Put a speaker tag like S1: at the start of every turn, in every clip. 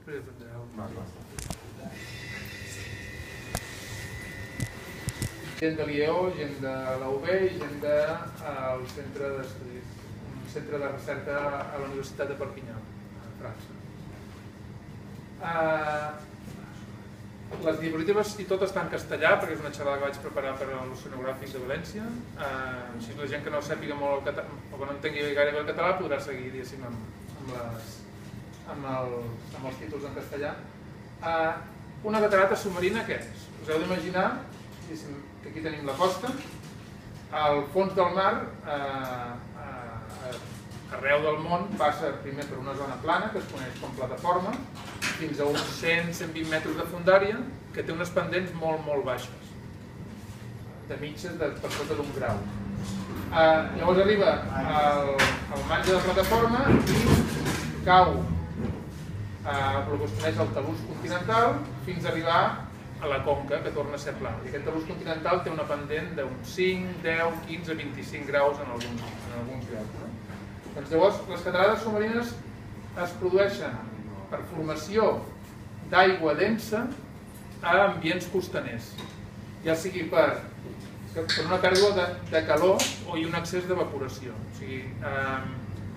S1: Gent de l'IEO, gent de la UB i gent del centre d'estudis, un centre de recerca a la Universitat de Perpinyà, a França. Les diapositives i tot està en castellà perquè és una xerrada que vaig preparar per a l'Oceanogràfic de València. Així la gent que no sàpiga molt el català o que no entengui gaire el català podrà seguir, diguéssim, amb els títols en castellà. Una catarata submarina, què és? Us heu d'imaginar que aquí tenim la costa, al fons del mar, arreu del món, passa primer per una zona plana que es coneix com plataforma, fins a uns 100-120 metres de fondària, que té unes pendents molt baixes, de mitges per sota d'un grau. Llavors arriba al marge de plataforma i cau el que es coneix el talús continental fins a arribar a la conca, que torna a ser pla. I aquest talús continental té una pendent d'uns 5, 10, 15, 25 graus en alguns llocs. Doncs llavors, les catarades submarines es produeixen per formació d'aigua densa a ambients costaners, ja sigui per una pèrdua de calor o un excés d'evaporació. O sigui,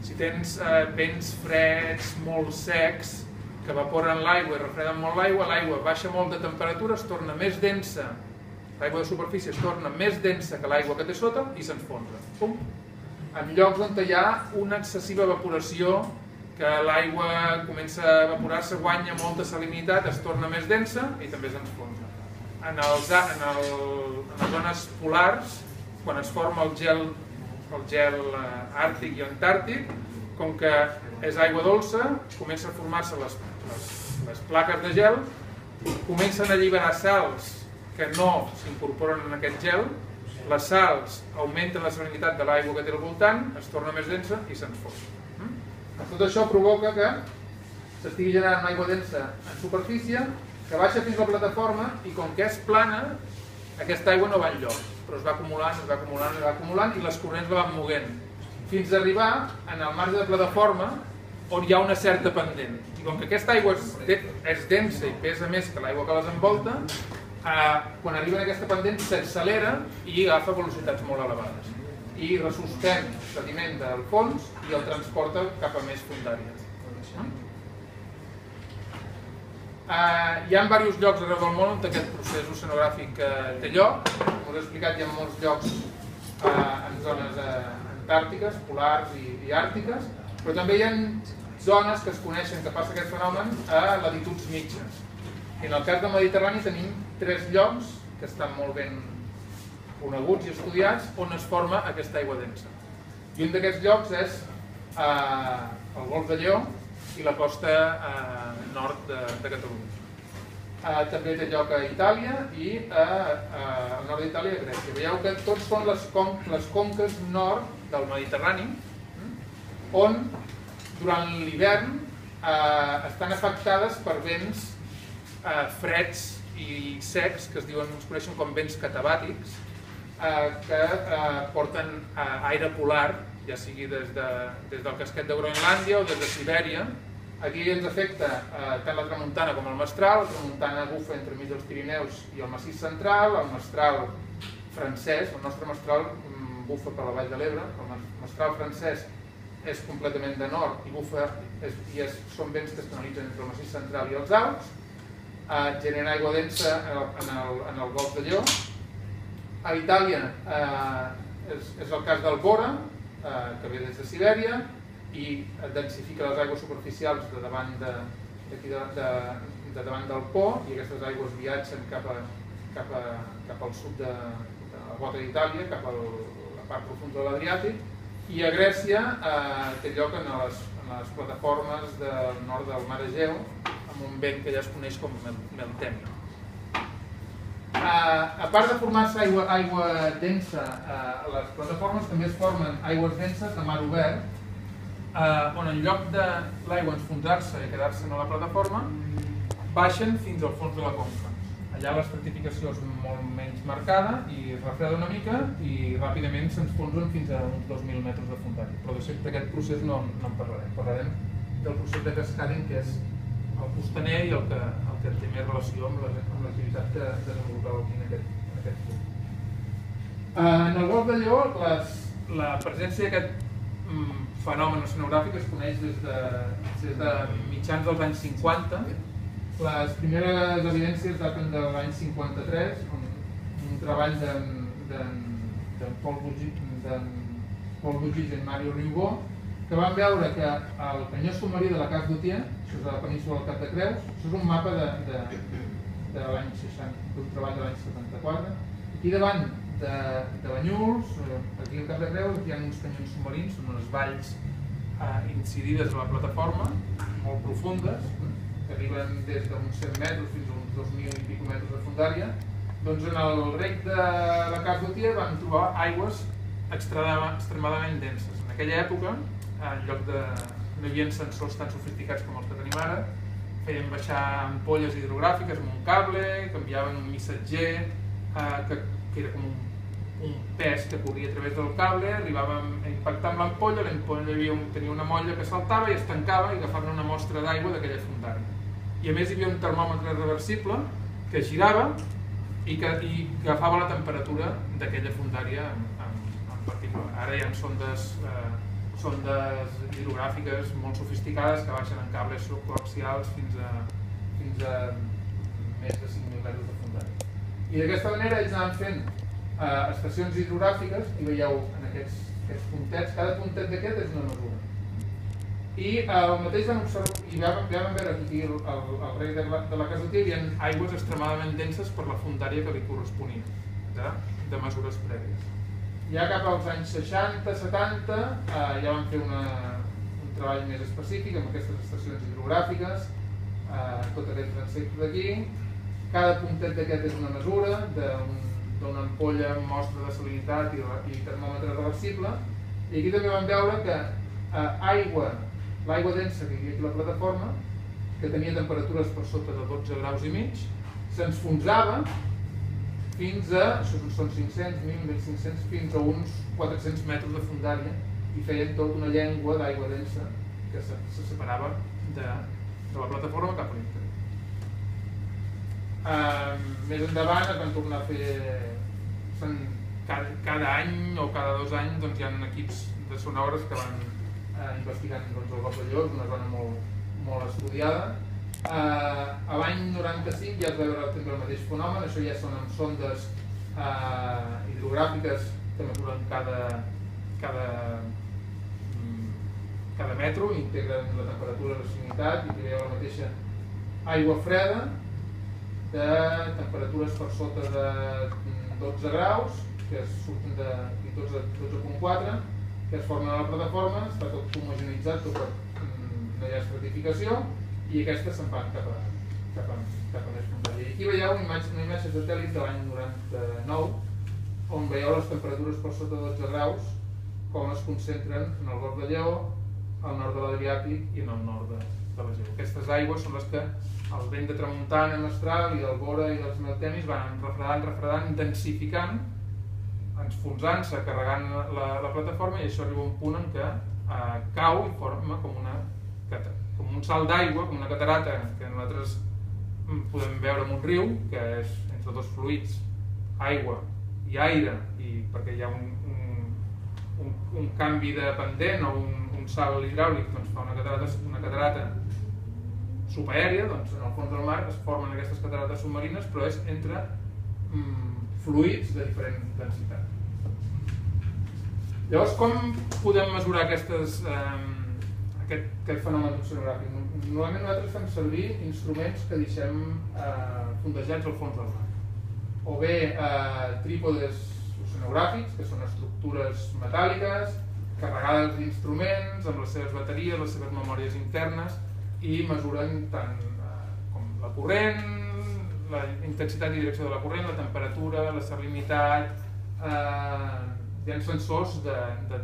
S1: si tens vents freds, molt secs, que evaporen l'aigua i refreden molt l'aigua, l'aigua baixa molt de temperatura, es torna més densa, l'aigua de superfície es torna més densa que l'aigua que té sota i s'enfonsa. En llocs on hi ha una excessiva evaporació, que l'aigua comença a evaporar-se, guanya molta salinitat, es torna més densa i també s'enfonsa. En les zones polars, quan es forma el gel àrtic i antàrtic, com que és aigua dolça, comença a formar-se les plaques de gel, comencen a alliberar sals que no s'incorporen en aquest gel, les sals augmenten la salinitat de l'aigua que té al voltant, es torna més densa i s'enfonsa. Tot això provoca que s'estigui generant aigua densa en superfície, que baixa fins a la plataforma i com que és plana, aquesta aigua no va enlloc, però es va acumulant i les corrents la van moguent, fins a arribar en el marge de plataforma on hi ha una certa pendent. I com que aquesta aigua és densa i pesa més que l'aigua que les envolta, quan arriba en aquesta pendent s'accelera i agafa velocitats molt elevades. I ressustem sediment del fons i el transporta cap a més fondàries. Hi ha diversos llocs arreu del món on aquest procés oceanogràfic té lloc. Com us he explicat, hi ha molts llocs en zones antàrtiques, polars i àrtiques, però també hi ha zones que es coneixen que passa aquest fenomen a latituds mitges. En el cas del Mediterrani tenim 3 llocs que estan molt ben coneguts i estudiats on es forma aquesta aigua densa. I un d'aquests llocs és el Golf de Lleó i la costa nord de Catalunya. També té lloc a Itàlia i al nord d'Itàlia i a Grècia. Veieu que tots són les conques nord del Mediterrani on durant l'hivern estan afectades per vents freds i secs que es coneixen com vents catabàtics, que porten aire polar, ja sigui des del casquet de Groenlàndia o des de Sibèria. Aquí ens afecta tant la tramuntana com el mestral. La tramuntana bufa entremig dels Pirineus i el Massís Central, el mestral francès, el nostre mestral bufa per la Vall de l'Ebre, el mestral francès és completament de nord i bufa i són vents que es canalitzen entre el Massís Central i els Alps, generen aigua densa en el Golf de Lleó. A Itàlia és el cas del Bora, que ve des de Sibèria i densifica les aigües superficials de davant del Po, i aquestes aigües viatgen cap al sud de la bota d'Itàlia, cap a la part profunda de l'Adriàtic, i a Grècia té lloc en les plataformes del nord del mar Egeu, amb un vent que ja es coneix com Meltemi. A part de formar-se aigua densa, a les plataformes també es formen aigües denses de mar obert, on en lloc de l'aigua enfonsar-se i quedar-se a la plataforma, baixen fins al fons de la conca. Allà l'estratificació és molt menys marcada i es refreda una mica i ràpidament s'enfonsen fins a uns 2.000 metres de fondària. Però d'aquest procés no en parlarem. Parlarem del procés de cascading, que és costaner i el que té més relació amb l'activitat que desenvolupeu aquí en aquest punt. En el Golf de Lleó, la presència d'aquest fenomen oceanogràfic es coneix des de mitjans dels anys 50. Les primeres evidències daten de l'any 53, un treball d'en Paul Bugis i Mario Rimbaud, que van veure que el canyó submarí de la Cas d'Utier, això és de la península del Cap de Creus, això és un mapa de l'any 60, d'un treball de l'any 74. Aquí davant de Banyuls, aquí al Cap de Creus, hi ha uns canyons submarins, són unes valls incidides a la plataforma, molt profundes, que arriben des d'uns 100 metres fins a uns 2.000 i pico metres de fondària. Doncs en el rec de la Cas d'Utier van trobar aigües extremadament denses. En aquella època, en lloc de... no hi havia sensors tan sofisticats com els que tenim ara, feien baixar ampolles hidrogràfiques amb un cable, canviaven un missatger que era com un pes que corria a través del cable, arribàvem a impactar amb l'ampolla tenia una molla que saltava i es tancava i agafaven una mostra d'aigua d'aquella fondària. I a més hi havia un termòmetre reversible que girava i que agafava la temperatura d'aquella fondària en particular. Ara hi ha sondes hidrogràfiques molt sofisticades que baixen en cables subcoaxials fins a més de 5.000 metres de fondària. I d'aquesta manera ells anaven fent estacions hidrogràfiques, i veieu en aquests puntets, cada puntet d'aquest és una mesura. I el mateix van observar, i vam veure aquí al rec de la Cas d'Utier hi havia aigües extremadament denses per la fondària que li corresponia, de mesures prèvies. Ja cap als anys 60-70 ja vam fer un treball més específic amb aquestes estacions hidrogràfiques, tot aquest transecte d'aquí. Cada puntet d'aquest és una mesura d'una ampolla amb mostra de salinitat i termòmetre reversible. I aquí també vam veure que l'aigua densa que hi havia aquí a la plataforma, que tenia temperatures per sota de 12 graus i mig, s'enfonsava fins a, això són 500, 1.000, 1.500, fins a uns 400 metres de fondària i feien tota una llengua d'aigua densa que se separava de la plataforma cap a l'interior. Més endavant es van tornar a fer, cada any o cada 2 anys hi ha equips de sonògrafs que van investigant el Golf de Lleó, és una zona molt estudiada. A l'any 95 ja es va veure també el mateix fenomen, això ja són amb sondes hidrogràfiques que mesuren cada metro, integren la temperatura i la salinitat, i hi veieu la mateixa aigua freda de temperatures per sota de 12 graus, que surten de 12,4, que es formen a la plataforma, està tot homogeneitzat, no hi ha estratificació, i aquestes se'n van cap a més fondària. I aquí veieu una imatge satèl·lit de l'any 99, on veieu les temperatures per sota de 12 graus, com es concentren en el Golf de Lleó, al nord de l'Adriàtic i en el nord de l'Egeu. Aquestes aigües són les que el vent de tramuntana mestral i del Bora i dels Meltemis van refredant, intensificant, enfonsant-se, carregant la plataforma, i això arriba a un punt en què cau i forma com un salt d'aigua, com una catarata que nosaltres podem veure en un riu, que és entre dos fluids, aigua i aire, i perquè hi ha un canvi de pendent o un salt hidràulic, doncs fa una catarata subaèria, doncs en el fons del mar es formen aquestes catarates submarines, però és entre fluids de diferent densitat. Llavors, com podem mesurar aquest fenomen oceanogràfic? Normalment nosaltres fem servir instruments que deixem fondejats al fons del mar. O bé trípodes oceanogràfics, que són estructures metàl·liques, carregades d'instruments, amb les seves bateries, les seves memòries internes, i mesuren tant com la corrent, la intensitat i direcció de la corrent, la temperatura, la salinitat, hi ha sensors de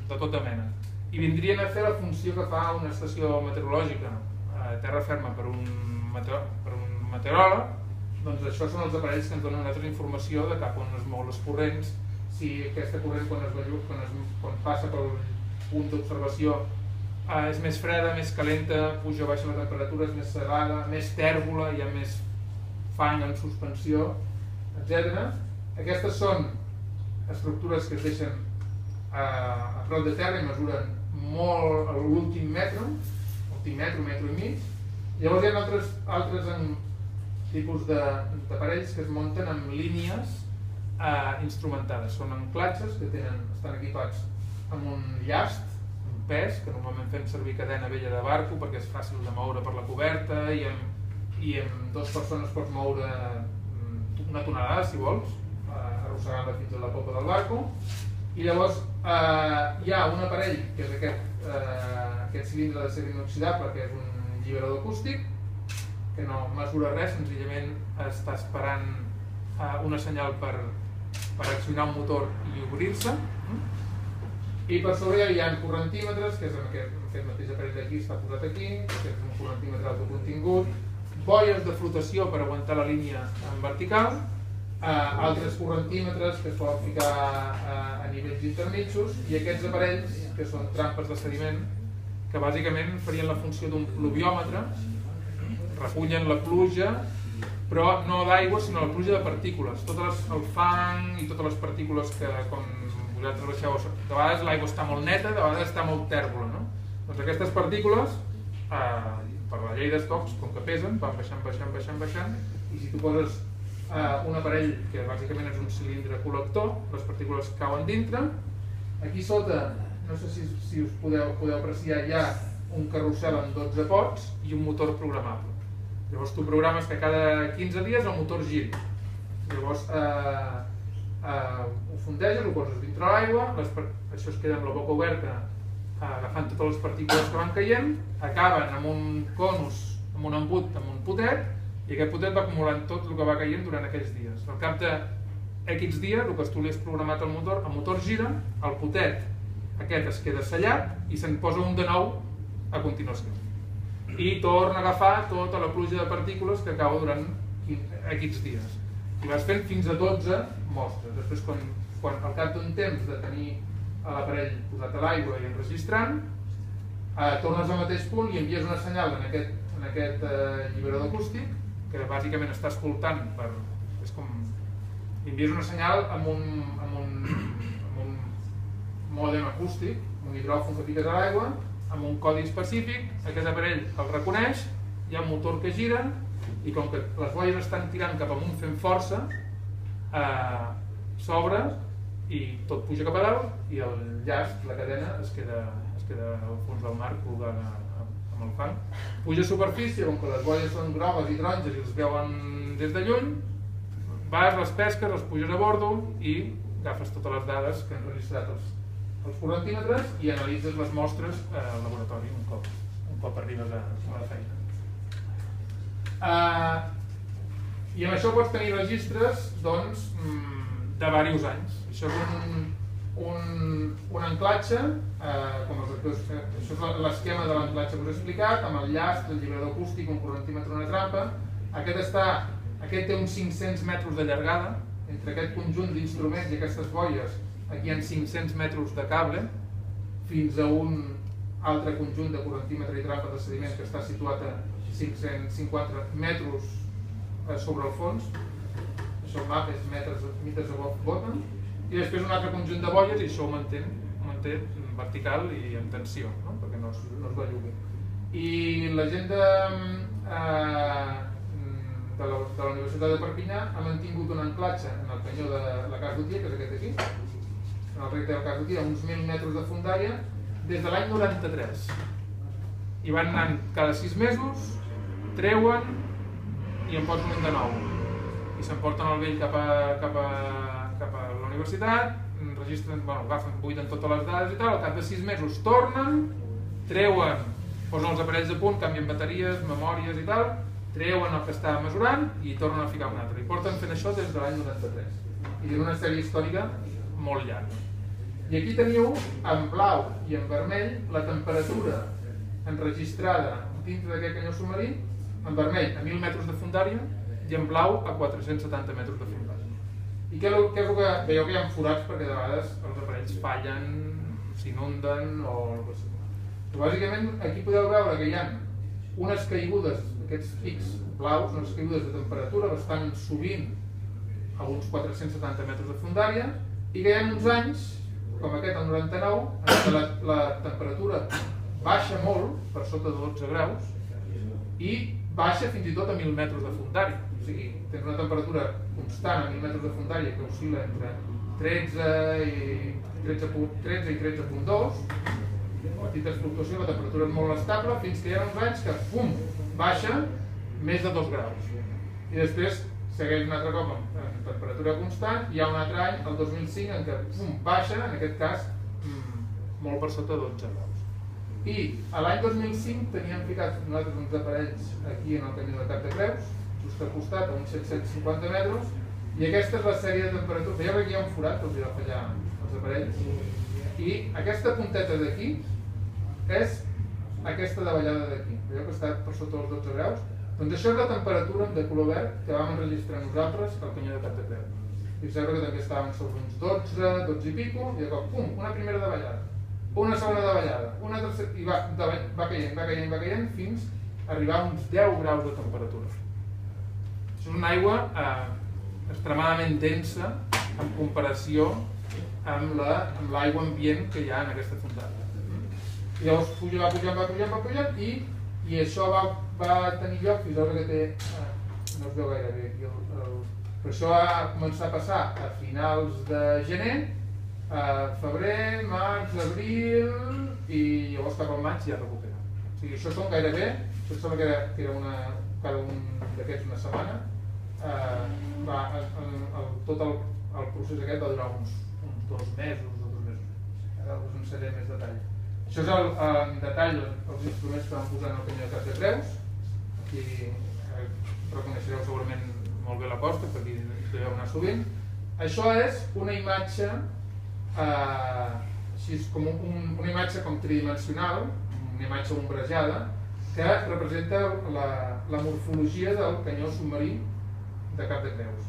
S1: tota mena. I vindrien a fer la funció que fa una estació meteorològica a terra ferma per un meteoròleg, doncs això són els aparells que ens donen una altra informació de cap on es mou les corrents, si aquesta corrent quan passa pel punt d'observació és més freda, més calenta, puja o baixa la temperatura, és més serrada, més tèrbola, hi ha més fang en suspensió, etc. Aquestes són estructures que es deixen a prop de terra i mesuren molt l'últim metre, metro i mig. Llavors hi ha altres tipus d'aparells que es munten amb línies instrumentades. Són anclatges que estan equipats amb un llast, un pes, que normalment fem servir cadena vella de barco perquè és fàcil de moure per la coberta i amb 2 persones pots moure una tonelada, si vols, arrossegant-la fins a la popa del barco. I llavors hi ha un aparell, que és aquest cilindre d'acer inoxidable, que és un lliberador acústic, que no mesura res, senzillament està esperant una senyal per accionar un motor i obrir-se. I per sobre hi ha correntímetres, que és aquest mateix aparell d'aquí, està posat aquí, que és un correntímetre d'autocontingut, boies de flotació per aguantar la línia en vertical, altres correntímetres que es poden ficar a nivells intermitjos, i aquests aparells, que són trampes de sediment, que bàsicament farien la funció d'un pluviòmetre, recullen la pluja, però no d'aigua, sinó la pluja de partícules. Tot el fang i totes les partícules que, com vosaltres baixeu, de vegades l'aigua està molt neta, de vegades està molt tèrbola, no? Doncs aquestes partícules, per la llei d'estocs, com que pesen, van baixant, i si tu poses un aparell que bàsicament és un cilindre col·lector, les partícules cauen dintre. Aquí sota, no sé si us podeu apreciar, hi ha un carrusel amb 12 pots i un motor programable. Llavors tu programes que cada 15 dies el motor giri. Llavors ho fondeges, ho poses dintre l'aigua, això es queda amb la boca oberta agafant totes les partícules que van caient, acaben amb un conus, amb un embut, amb un potet, i aquest potet va acumulant tot el que va caient durant aquells dies. Al cap de X dies, el que tu li has programat al motor, el motor gira, el potet aquest es queda sellat i se'n posa un de nou a continuació. I torna a agafar tota la pluja de partícules que cau durant X dies. I vas fent fins a 12 mostres. Després, quan al cap d'un temps de tenir l'aparell posat a l'aigua i enregistrant, tornes al mateix punt i envies una senyal en aquest lliberador acústic, que bàsicament està escoltant és com envies una senyal amb un mòdem acústic, un hidròfon que fiques a l'aigua, amb un codi específic, aquest aparell el reconeix, hi ha un motor que gira, i com que les boies estan tirant cap amunt fent força, s'obre i tot puja cap a dalt i el llast, la cadena, es queda al fons del mar colgada amb el fang. Puja a superfície, com que les boies són grogues i taronges i les veuen des de lluny, vas, les pesques, les puges a bordo i agafes totes les dades que han registrat els correntímetres i analitzes les mostres al laboratori un cop arribes a la feina. I amb això pots tenir registres de diversos anys. Això és un anclatge, això és l'esquema de l'anclatge que us he explicat, amb el llast, el lliberador acústic, un correntímetre, una trampa. Aquest té uns 500 metres de llargada. Entre aquest conjunt d'instruments i aquestes boies, aquí hi ha 500 metres de cable, fins a un altre conjunt de correntímetre i trampa de sediment que està situat a 550 metres sobre el fons. Això el mapa és meters above bottom. I després un altre conjunt de boies i això ho manté vertical i en tensió, perquè no es belluga. I la gent de la Universitat de Perpinyà ha mantingut un anclatge en el canyó de la Cas d'Utiel, que és aquest aquí, en el recte de la Cas d'Utiel, a uns 1.000 metres de fondària, des de l'any 93. I van anant cada 6 mesos, treuen i en posen un de nou. I s'emporten el vell cap a la universitat, agafen, buiden totes les dades i tal, al cap de 6 mesos tornen, treuen, posen els aparells a punt, canvien bateries, memòries i tal, treuen el que estava mesurant i tornen a ficar un altre. I porten fent això des de l'any 93. I tenen una sèrie històrica molt llarga. I aquí teniu, en blau i en vermell, la temperatura enregistrada dintre d'aquest canyó submarí, en vermell a 1.000 metres de fondària i en blau a 470 metres de fondària. I què és el que veieu que hi ha forats perquè de vegades els aparells fallen, s'inunden o el que sigui. Bàsicament, aquí podeu veure que hi ha unes caigudes, aquests pics blaus, unes caigudes de temperatura bastant sovint a uns 470 metres de fondària, i que hi ha uns anys, com aquest, el 99, en què la temperatura baixa molt, per sota de 12 graus, i baixa fins i tot a 1.000 metres de fondària. O sigui, tens una temperatura constant a 1.000 metres de fondària que oscil·la entre 13 i 13.2, petites fluctuacions, la temperatura és molt estable, fins que hi ha uns anys que, pum, baixa més de 2 graus. I després segueix un altre cop en temperatura constant, i hi ha un altre any, el 2005, en què, pum, baixa, en aquest cas, molt per sota de 12 graus. I l'any 2005 teníem ficat nosaltres uns aparells aquí en el camí de Cap de Creus, just al costat, a uns 750 metres, i aquesta és la sèrie de temperatures. Veieu que aquí hi ha un forat que els hi va fallar els aparells, i aquesta punteta d'aquí és aquesta davallada d'aquí. Veieu que està per sota dels 12 graus? Doncs això és la temperatura de color verd que vam enregistrar nosaltres al canyó de Cap de Creus. I sembla que també estàvem sobre uns 12 i pico, i de cop, pum, una primera davallada, una segona davallada, una tercera, i va caient fins a arribar a uns 10 graus de temperatura. Això és una aigua extremadament densa en comparació amb l'aigua ambient que hi ha en aquesta fondària. I llavors va pujant, i això va tenir lloc fins a l'hora que té, no es veu gaire bé aquí, però això va començar a passar a finals de gener, febrer, maig, abril, i llavors cap al maig ja recupera. O sigui, això són gairebé, això sembla que era cada un d'aquests una setmana, tot el procés aquest va durar uns 2 mesos o 2 mesos. Ara us ensenyaré més detall. Això és en detall els instruments que vam posar en el canyó de Cap de Creus. Aquí reconeixereu segurament molt bé la costa, perquè hi deveu anar sovint. Això és una imatge una imatge com tridimensional, una imatge ombrejada, que representa la morfologia del canyó submarí de Cap de Creus.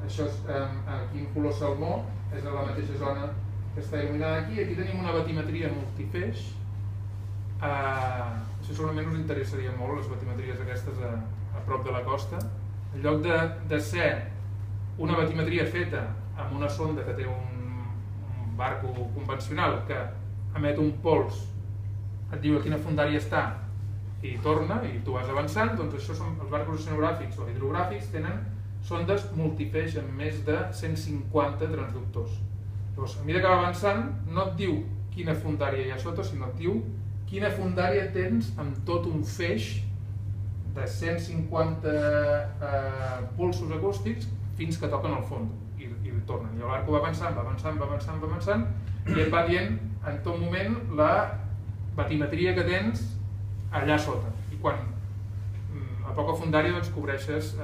S1: Això és aquí en color salmó, és a la mateixa zona que està il·luminada aquí. Aquí tenim una batimetria multifeix. Això segurament us interessaria molt, les batimetries aquestes a prop de la costa. En lloc de ser una batimetria feta amb una sonda que té un barco convencional que emet un pols, et diu a quina fondària està i torna, i tu vas avançant, doncs això són els barcos oceanogràfics o hidrogràfics, tenen sondes multifeix amb més de 150 transductors. Llavors, a mesura que va avançant, no et diu quina fondària hi ha sota, sinó et diu quina fondària tens amb tot un feix de 150 pulsos acústics fins que toquen al fons i tornen. I el barco va avançant, i et va dient en tot moment la batimetria que tens allà sota. I quan a poca fondària doncs cobreixes,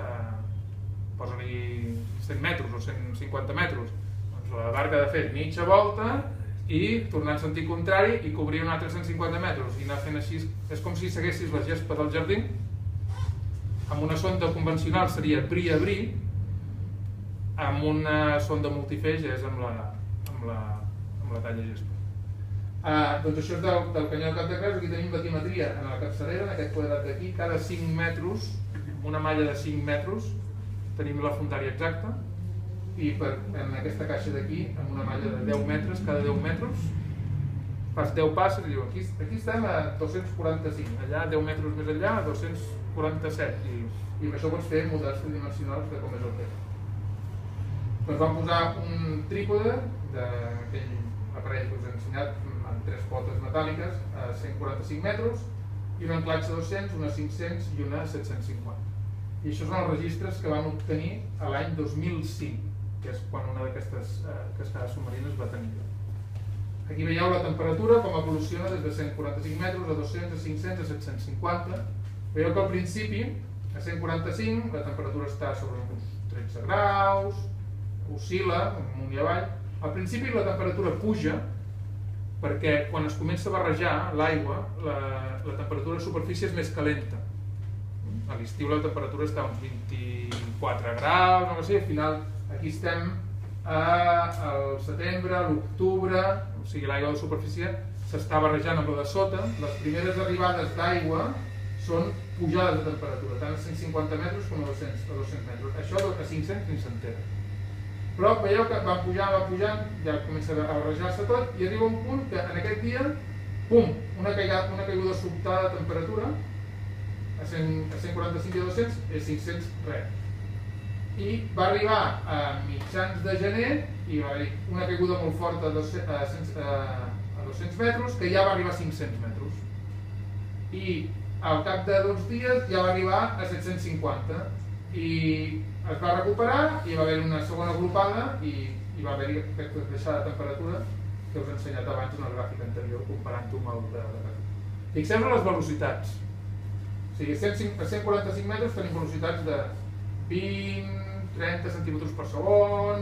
S1: posa-li 100 metres o 150 metres, doncs la barca ha de fer mitja volta i tornar en sentit contrari i cobrir un altre 150 metres i anar fent així. És com si seguessis la gespa del jardí. Amb una sonda convencional seria bri a bri, amb una sonda multifeix és amb la talla gespa. Doncs això és del canyó de Cap de Creus. Aquí tenim batimetria en la capçalera, en aquest quadrat d'aquí. Cada 5 metres, una malla de 5 metres, tenim la fondària exacta, i en aquesta caixa d'aquí, amb una malla de 10 metres, cada 10 metres, fas 10 passes i diu, aquí estem a 245, allà 10 metres més enllà, a 247, i amb això pots fer models tridimensionals de com és el tema. Doncs vam posar un trípode d'aquell aparell que us he ensenyat, amb 3 potes metàl·liques, a 145 metres, i un anclatge de 200, una 500 i una 750. I això són els registres que vam obtenir l'any 2005, que és quan una d'aquestes cascades submarines va tenir lloc. Aquí veieu la temperatura, com evoluciona des de 145 metres a 200, a 500, a 750. Veieu que al principi, a 145, la temperatura està sobre uns 13 graus, oscil·la amunt i avall. Al principi la temperatura puja, perquè quan es comença a barrejar l'aigua, la temperatura de superfície és més calenta. A l'estiu la temperatura està a uns 24 graus, no sé, al final aquí estem al setembre, a l'octubre, o sigui l'aigua de superfície s'està barrejant amb la de sota, les primeres arribades d'aigua són pujades de temperatura, tant a 150 metres com a 200 metres. Això a 500 ni s'entera. Però veieu que va pujant, ja comença a barrejar-se tot i arriba un punt que en aquest dia, pum, una caiguda sobtada de temperatura a 145 i a 200 i a 500 res. I va arribar a mitjans de gener i va haver una caiguda molt forta a 200 metres que ja va arribar a 500 metres. I al cap de 2 dies ja va arribar a 750 i es va recuperar i va haver una segona glopada i va haver aquesta baixada de temperatura que us he ensenyat abans en el gràfic anterior comparant-ho amb el de... Fixem-nos les velocitats. O sigui, a 145 metres tenim velocitats de 20-30 centímetres per segon,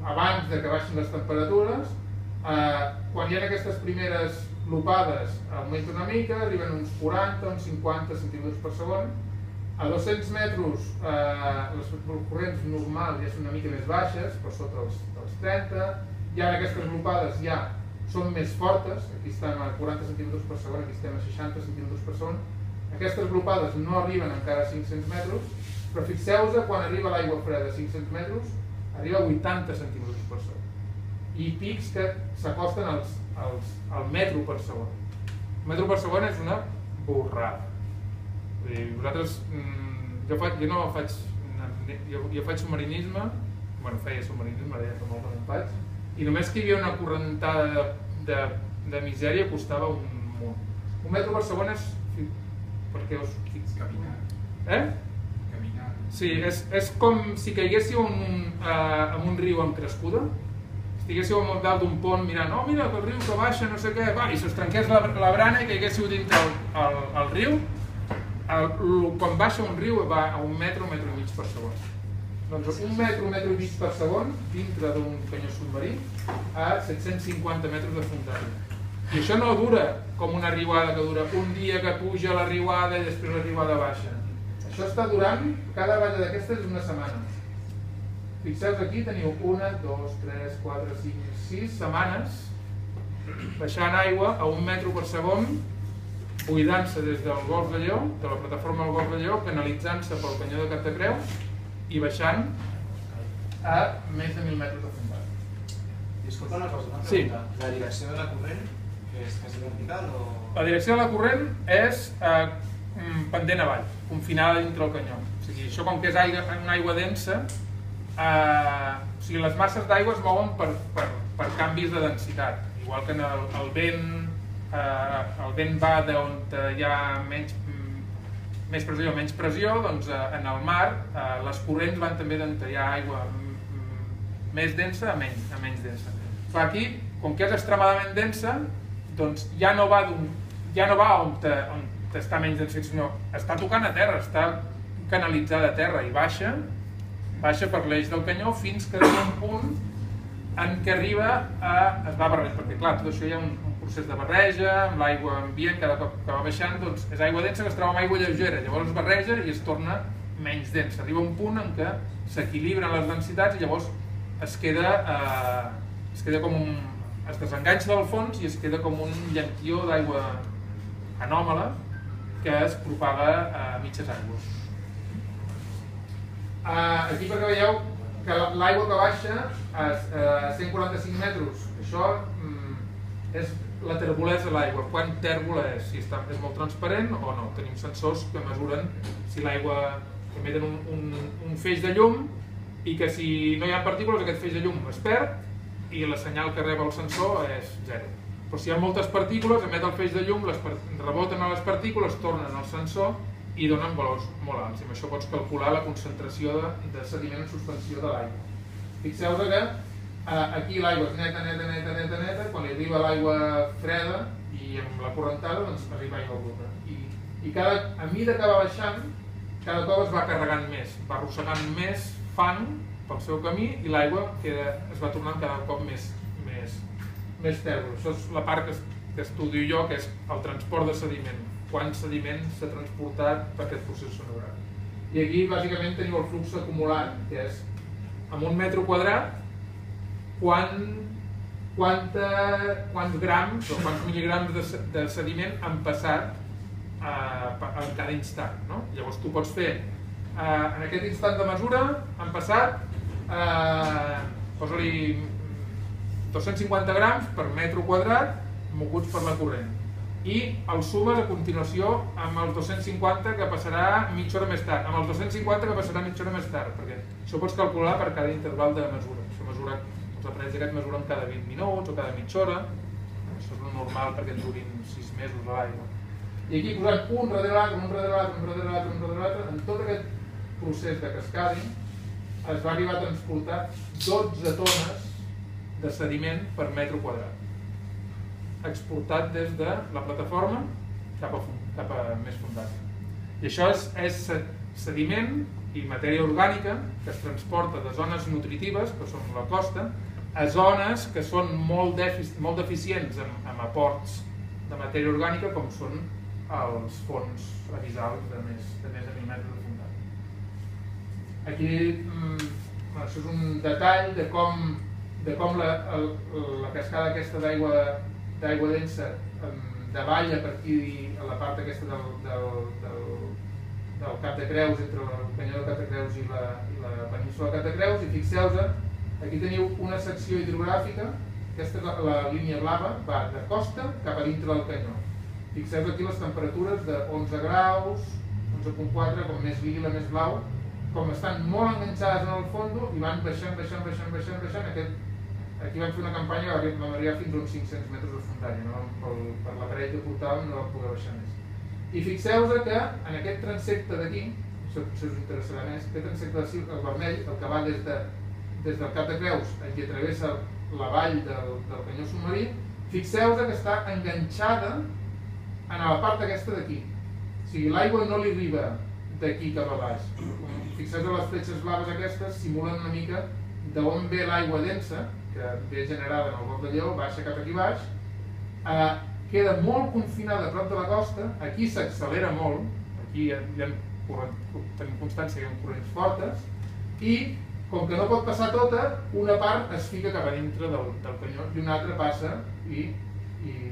S1: abans de que baixin les temperatures. Quan hi ha aquestes primeres glopades augmenta una mica, arriben uns 40, uns 50 centímetres per segon. A 200 metres les corrents normals ja són una mica més baixes, per sota dels 30, i ara aquestes glopades ja són més fortes, aquí estem a 40 centímetres per segon, aquí estem a 60 centímetres per segon. Aquestes glopades no arriben encara a 500 metres, però fixeu-vos quan arriba l'aigua freda a 500 metres, arriba a 80 centímetres per segon. I pics que s'acosten al metro per segon. El metro per segon és una borrada. Vosaltres, jo faig submarinisme, bueno, feia submarinisme, ara ja fa molt que no en faig, i només que hi havia una correntada de misèria costava un munt. Un metro per segon és... per què us...
S2: Caminar.
S1: Caminar. Sí, és com si caiguéssiu en un riu amb crescuda, estiguéssiu a dalt d'un pont mirant, oh mira, el riu que baixa, no sé què, va, i se'ls trenqués la brana i caiguéssiu dintre el riu. Quan baixa un riu va a un metro i mig per segon. Doncs un metro i mig per segon dintre d'un canyó submarí a 750 metres de fondària. I això no dura com una riuada que dura un dia que puja la riuada i després la riuada baixa. Això està durant, cada ratlla d'aquestes és una setmana. Fixeu-vos aquí, teniu 1, 2, 3, 4, 5, 6 setmanes baixant aigua a un metro per segon, buidant-se des del Golf de Lleó, de la plataforma del Golf de Lleó, canalitzant-se pel canyó de Capdecreus i baixant a més de 1.000 metres de fondària.
S2: Disculpa una cosa, una pregunta.
S1: Sí.
S2: La direcció de la corrent és vertical o...?
S1: La direcció de la corrent és pendent avall, confinada dintre el canyó. O sigui, això com que és una aigua densa, o sigui, les masses d'aigua es mouen per canvis de densitat, igual que en el vent va d'on hi ha més pressió o menys pressió, doncs en el mar les corrents van també d'on hi ha aigua més densa a menys densa. Però aquí, com que és extremadament densa, doncs ja no va on està menys densa, sinó està tocant a terra, està canalitzada a terra i baixa per l'eix del canyó fins que arriba un punt en què arriba es va barrejar, perquè clar, tot això hi ha un procés de barreja, amb l'aigua ambient, cada cop que va baixant, doncs és aigua densa que es troba amb aigua lleugera, llavors es barreja i es torna menys densa. Arriba un punt en què s'equilibren les densitats i llavors es queda com es desenganxa del fons i es queda com un llenquió d'aigua anòmala que es propaga a mitges aigües. Aquí perquè veieu que l'aigua que baixa a 145 metres, això és la tèrbola de l'aigua, quan tèrbola és, si és molt transparent o no. Tenim sensors que mesuren si l'aigua emeten un feix de llum i que si no hi ha partícules aquest feix de llum es perd i la senyal que rep el sensor és 0. Però si hi ha moltes partícules, emet el feix de llum, reboten a les partícules, tornen al sensor i donen valors molt alts. I amb això pots calcular la concentració de sediment en suspensió de l'aigua. Fixeu-vos que aquí l'aigua és neta, quan li arriba l'aigua freda i amb la correntada doncs arriba aigua bruta. I a mida que va baixant, cada cop es va carregant més, va arrossegant més fang pel seu camí i l'aigua es va tornant cada cop més tèrbol. Això és la part que estudio jo, que és el transport de sediment. Quant sediment s'ha transportat per aquest procés sonogràfic. I aquí bàsicament teniu el flux acumulat, que és amb un metre quadrat, quant quants grams o quants mil·ligrams de sediment han passat en cada instant, no? Llavors tu pots fer, en aquest instant de mesura han passat, posa-li 250 grams per metre quadrat moguts per la corrent, i el sumes a continuació amb els 250 que passarà mitja hora més tard, amb els 250 que passarà mitja hora més tard, perquè això pots calcular per cada interval de mesura. Els aparells aquests mesuren cada 20 minuts o cada mitja hora, això és el normal perquè en durin 6 mesos a l'aigua. I aquí posant un darrere l'altre, un darrere l'altre, un darrere l'altre, un darrere l'altre, en tot aquest procés de cascadi es va arribar a transportar 12 tones de sediment per metre quadrat, exportat des de la plataforma cap a més fundària. I això és sediment i matèria orgànica que es transporta de zones nutritives, que són la costa, a zones que són molt deficients en aports de matèria orgànica, com són els fons abissals de més de 1.000 metres de fundària. Aquí, això és un detall de com la cascada aquesta d'aigua densa davalla per aquí a la part aquesta del Cap de Creus, entre el canyó del Cap de Creus i la península del Cap de Creus, i fixeu-vos, aquí teniu una secció hidrogràfica, aquesta és la línia blava, va de costa cap a dintre del canyó. Fixeu aquí les temperatures de 11 graus, 11,4, com més lila, més blau, com estan molt enganxades en el fons i van baixant. Aquí vam fer una campanya que vam arribar fins a uns 500 metres de fundària, per l'aparell que portàvem no vam poder baixar més. I fixeu-vos que en aquest transecte d'aquí, això potser us interessarà més, aquest transecte d'ací, el vermell, el que va des del Cap de Creus, que travessa la vall del canyó submarí, fixeu-vos que està enganxada en la part aquesta d'aquí. O sigui, l'aigua no li arriba d'aquí cap a baix. Fixeu-vos les fletxes blaves aquestes simulen una mica d'on ve l'aigua densa, que ve generada en el Golf de Lleó, baixa cap aquí baix, queda molt confinada a prop de la costa, aquí s'accelera molt, aquí tenim constància que hi ha corrents fortes, i com que no pot passar tota, una part es fica cap a dintre del canyó i una altra passa i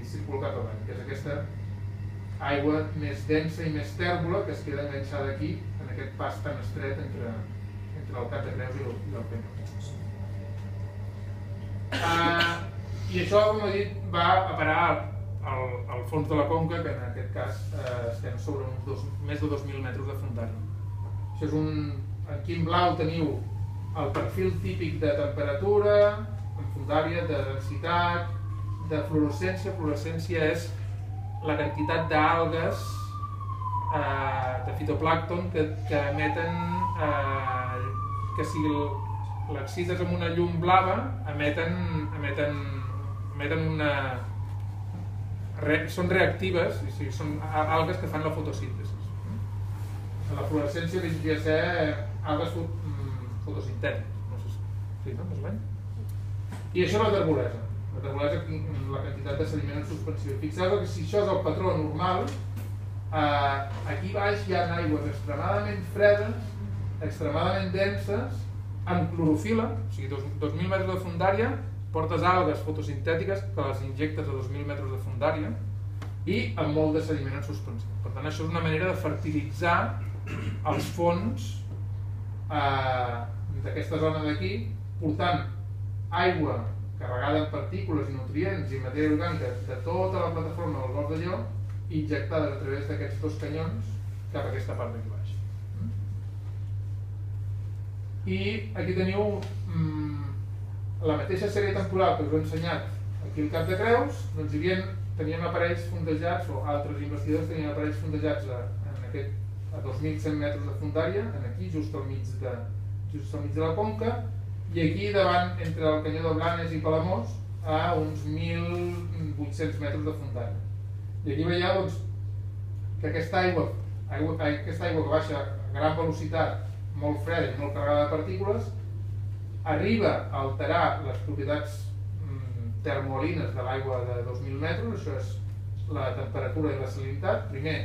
S1: circula cap avall, que és aquesta aigua més densa i més tèrbola que es queda enganxada aquí, en aquest pas tan estret entre el Cap de Creus i el canyó. I això, com he dit, va a parar al fons de la conca, que en aquest cas estem sobre més de 2.000 metres de fundària. Aquí en blau teniu el perfil típic de temperatura, en fundària, de densitat, de fluorescència. Fluorescència és la quantitat d'algues, de fitoplàncton, que emeten, que si l'excites amb una llum blava, emeten una... són reactives, són algues que fan la fotosíntesi. La fluorescència hauria de ser algues fotosintètiques, no sé si no? Més o menys. I això és la terbolesa. La terbolesa, la quantitat de sediment en suspensió. Fixeu que si això és el patró normal, aquí baix hi ha aigües extremadament fredes, extremadament denses, amb clorofila, o sigui, 2.000 metres de fundària, portes algues fotosintètiques que les injectes a 2.000 metres de fundària i amb molt de sediment en suspensió. Per tant, això és una manera de fertilitzar els fons d'aquesta zona d'aquí, portant aigua carregada en partícules i nutrients i matèria orgànica de tota la plataforma del Golf de Lleó, injectades a través d'aquests dos canyons cap a aquesta part d'aquí baix. I aquí teniu la mateixa sèrie temporal que us he ensenyat aquí al Cap de Creus, doncs teníem aparells fondejats, o altres investigadors tenien aparells fondejats a 2.100 metres de fundària, aquí, just al mig de la conca, i aquí davant, entre el canyó de Blanes i Palamós, a uns 1.800 metres de fundària. I aquí veieu doncs, que aquesta aigua que baixa a gran velocitat, molt freda i molt carregada de partícules, arriba a alterar les propietats termoalines de l'aigua de 2.000 metres, això és la temperatura i la salinitat. Primer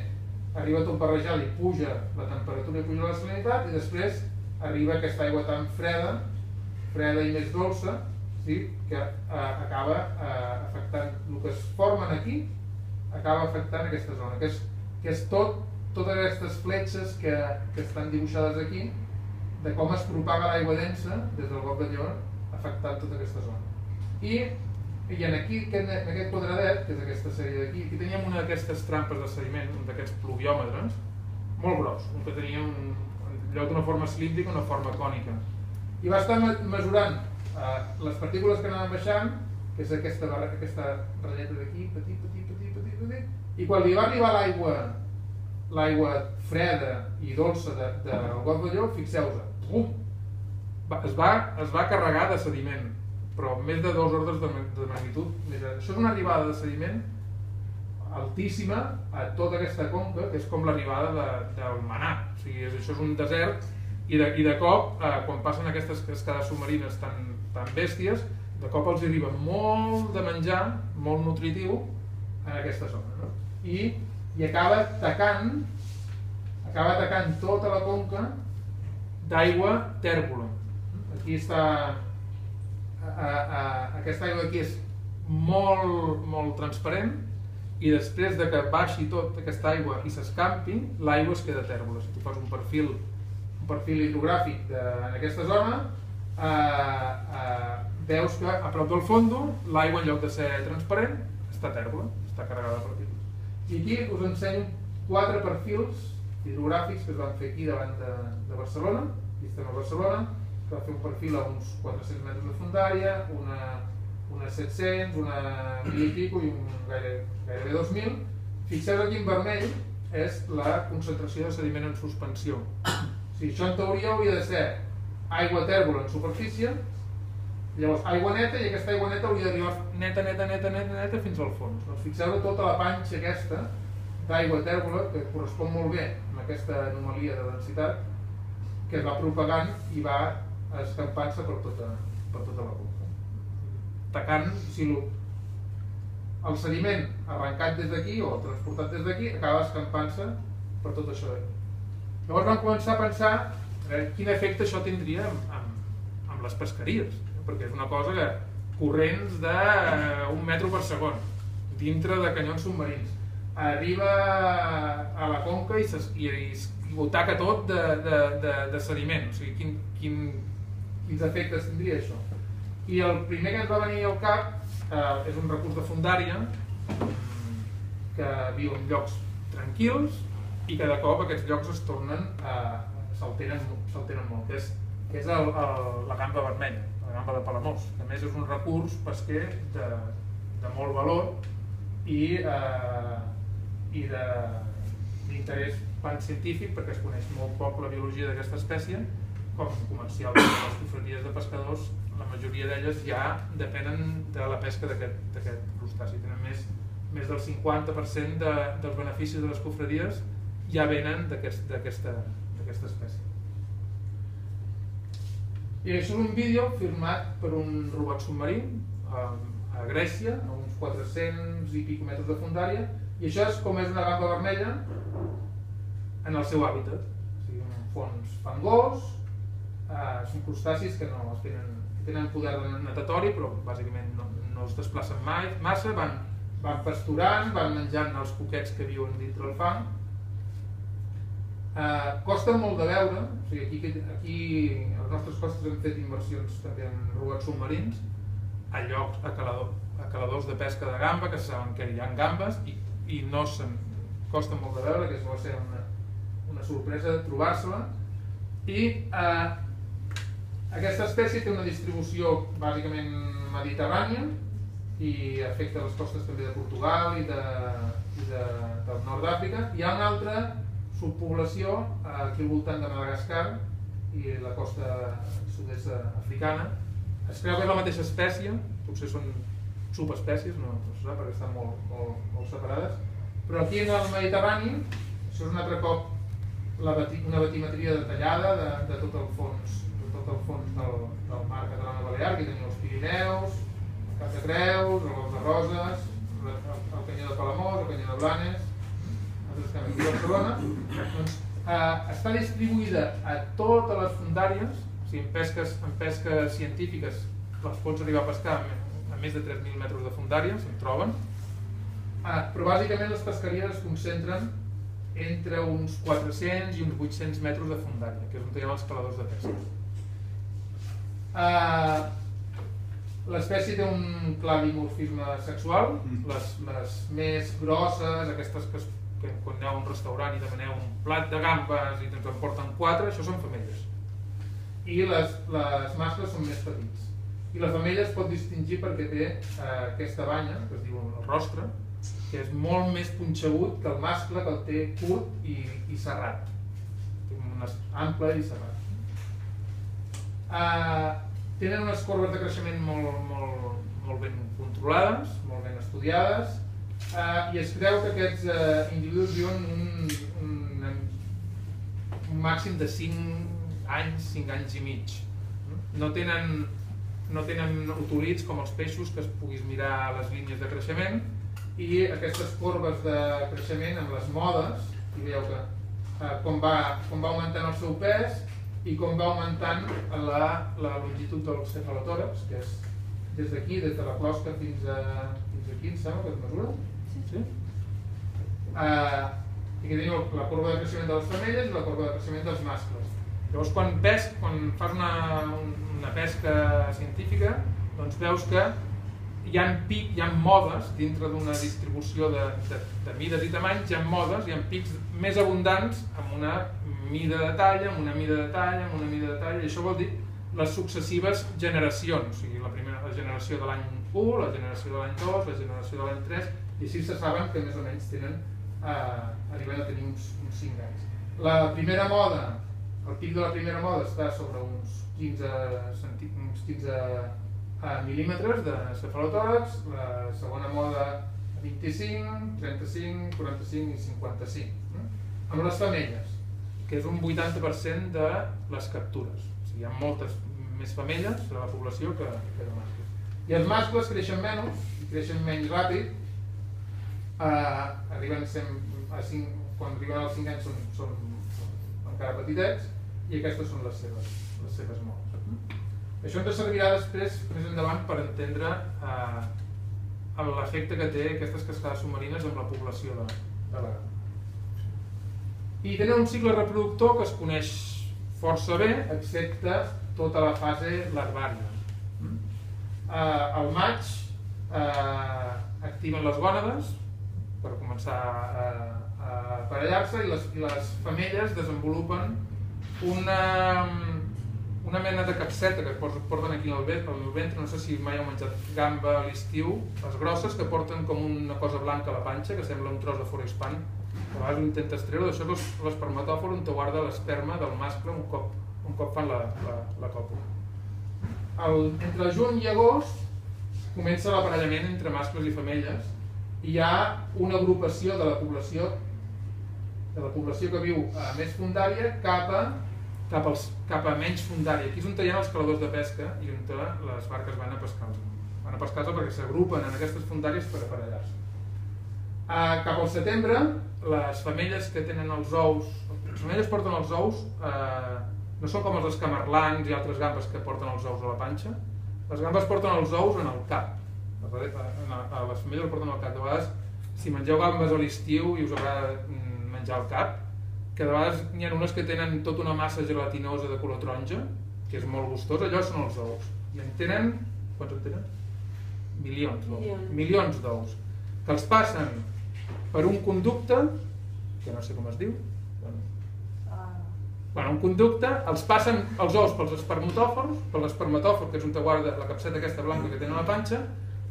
S1: arriba tot barrejat i puja la temperatura i puja la salinitat, i després arriba aquesta aigua tan freda i més dolça, que acaba afectant el que es formen aquí, acaba afectant aquesta zona, que és totes aquestes fletxes que estan dibuixades aquí, de com es propaga l'aigua densa des del Golf de Lyon afectant tota aquesta zona. I aquí, en aquest quadradet, que és aquesta sèrie d'aquí, aquí teníem una d'aquestes trampes de sediment, un d'aquests pluviòmetres, molt gros, un que tenia en lloc d'una forma cilíndrica, una forma cònica. I va estar mesurant les partícules que anaven baixant, que és aquesta ratlleta d'aquí, petit, i quan li va arribar l'aigua freda i dolça del Golf de Lyon, fixeu-vos, es va carregar de sediment, però més de 2 ordres de magnitud. Això és una arribada de sediment altíssima a tota aquesta conca, que és com l'arribada del Manà. O sigui, això és un desert i de cop, quan passen aquestes cascades submarines tan bèsties, de cop els arriba molt de menjar, molt nutritiu en aquesta zona, no? I acaba tacant tota la conca d'aigua tèrbola. Aquí està, aquesta aigua aquí és molt transparent, i després de que baixi tota aquesta aigua i s'escampi, l'aigua es queda tèrbola. Si tu fas un perfil hidrogràfic en aquesta zona, veus que a prop del fons l'aigua, en lloc de ser transparent, està tèrbola, està carregada de partícules. I aquí us ensenyo 4 perfils hidrogràfics que es van fer aquí davant de Barcelona. Aquí estem a Barcelona, que va fer un perfil a uns 400 metres de fondària, una 700, una 1000 i pico i gairebé 2000. Fixeu aquí en vermell és la concentració de sediment en suspensió. Això en teoria hauria de ser aigua tèrbola en superfície, llavors aigua neta, i aquesta aigua neta hauria d'arribar neta fins al fons. Doncs fixeu tota la panxa aquesta d'aigua tèrbola, que correspon molt bé amb aquesta anomalia de densitat, que es va propagant i va escampant-se per tota la conca. Tacant, el sediment arrencat des d'aquí o transportat des d'aquí acaba escampant-se per tot això d'aquí. Llavors vam començar a pensar quin efecte això tindria amb les pesqueries, perquè és una cosa que corrents d'1 metre per segon dintre de canyons submarins arriba a la conca i ho taca tot de sediment. O sigui, quins efectes tindria això? I el primer que ens va venir al cap és un recurs de fondària que viu en llocs tranquils i que de cop aquests llocs es tornen s'alteren molt, que és la gamba vermella, la gamba de Palamós, que a més és un recurs pesquer de molt valor i d'interès científic, perquè es coneix molt poc la biologia d'aquesta espècie, com comercial. Les confraries de pescadors, la majoria d'elles ja depenen de la pesca d'aquest crustaci. Tenen més del 50% dels beneficis de les confraries ja venen d'aquesta espècie. I això és un vídeo filmat per un robot submarí a Grècia, a uns 400 i pico metres de fondària, i això és com és una gamba vermella en el seu hàbitat. O sigui, un fons fangós, són crustacis que no tenen poder natatori, però bàsicament no es desplacen massa, van pasturant, van menjant els cuquets que viuen dintre el fang. Costen molt de veure, o sigui, aquí a les nostres costes hem fet inversions també en robots submarins, a llocs, a caladors de pesca de gamba, que se saben que hi ha gambes i no costen molt de veure, que va ser una sorpresa trobar-se-la. I aquesta espècie té una distribució bàsicament mediterrània i afecta les costes també de Portugal i del nord d'Àfrica. Hi ha una altra subpoblació aquí al voltant de Madagascar i la costa sud-est africana. Es creu que és la mateixa espècie, potser són subespècies, no se sap perquè estan molt separades, però aquí en el Mediterrani, això és un altre cop una batimetria detallada de tot el fons del mar català-balear. Aquí tenim els Pirineus, el Cap de Creus, el Golf de Roses, el canyó de Palamós, el canyó de Blanes. Nosaltres estem aquí a Barcelona. Està distribuïda a totes les fondàries, o sigui, en pesques científiques les pots arribar a pescar a més de 3.000 metres de fondària, se'n troben. Però bàsicament les pesqueries es concentren entre uns 400 i uns 800 metres de fondària, que és on hi ha els caladors de pesca. L'espècie té un clar dimorfisme sexual, les més grosses, aquestes que quan aneu a un restaurant i demaneu un plat de gambes i ens en porten 4, això són femelles. I les mascles són més petits. I la femella es pot distingir perquè té aquesta banya, que es diu el rostre, que és molt més punxegut que el mascle, que el té curt i serrat. Té un ample i serrat. Tenen unes corbes de creixement molt ben controlades, molt ben estudiades, i es creu que aquests individus viuen un màxim de 5 anys i mig. No tenen otolits com els peixos, que es puguis mirar les línies de creixement, i aquestes corbes de creixement amb les modes, i veieu que com va augmentant el seu pes i com va augmentant la longitud del cefalotòrax, que és des d'aquí, des de la closca fins aquí, em sembla que es mesura? Sí? I que teniu la corba de creixement de les femelles i la corba de creixement dels mascles. Llavors, quan fas una pesca científica, doncs veus que hi ha modes dintre d'una distribució de mides i tamanys, hi ha modes, hi ha pics més abundants amb una mida de talla, amb una mida de talla, amb una mida de talla, i això vol dir les successives generacions, o sigui, la generació de l'any 1, la generació de l'any 2, la generació de l'any 3, i així se saben que més o menys arriben a tenir uns 5 anys. La primera moda, el pic de la primera moda està sobre uns 15 mil·límetres de cefalotòrax, la segona moda 25, 35, 45 i 55. Amb les femelles, que és un 80% de les captures. O sigui, hi ha moltes més femelles a la població que de mascles. I els mascles creixen menys, creixen menys ràpid, quan arriben als 5 anys són encara petitets, i aquestes són les seves modes. Això ens servirà després, més endavant, per entendre l'efecte que té aquestes cascades submarines amb la població de la gamba. I tenen un cicle reproductor que es coneix força bé, excepte tota la fase larvària. Al maig activen les gònades per començar a aparellar-se, i les femelles desenvolupen una mena de capseta que porten aquí al ventre. No sé si mai heu menjat gamba a l'estiu, les grosses, que porten com una cosa blanca a la panxa, que sembla un tros de forespant. A vegades ho intentes treure. Això és l'espermatòfor on te guarda l'esperma del mascle un cop fan la còpula. Entre juny i agost comença l'aparellament entre mascles i femelles, i hi ha una agrupació de la població que viu a més fondària cap a menys fondària. Aquí és on hi ha els caladors de pesca i on les barques van a pescar-se perquè s'agrupen en aquestes fondàries per aparellar-se. Cap al setembre, les femelles que tenen els ous, les femelles porten els ous, no són com els escamarlans i altres gambes que porten els ous a la panxa. Les gambes porten els ous en el cap. Les femelles els porten al cap. De vegades, si mengeu gambes a l'estiu i us agrada menjar al cap, que de vegades n'hi ha unes que tenen tota una massa gelatinosa de color taronja, que és molt gustós, allò són els ous. I en tenen, quants en tenen? Milions d'ous, que els passen per un conducte, que no sé com es diu, un conducte, els passen els ous pels espermatòfors, per l'espermatòfor, que és on te guarda la capseta aquesta blanca que tenen a la panxa,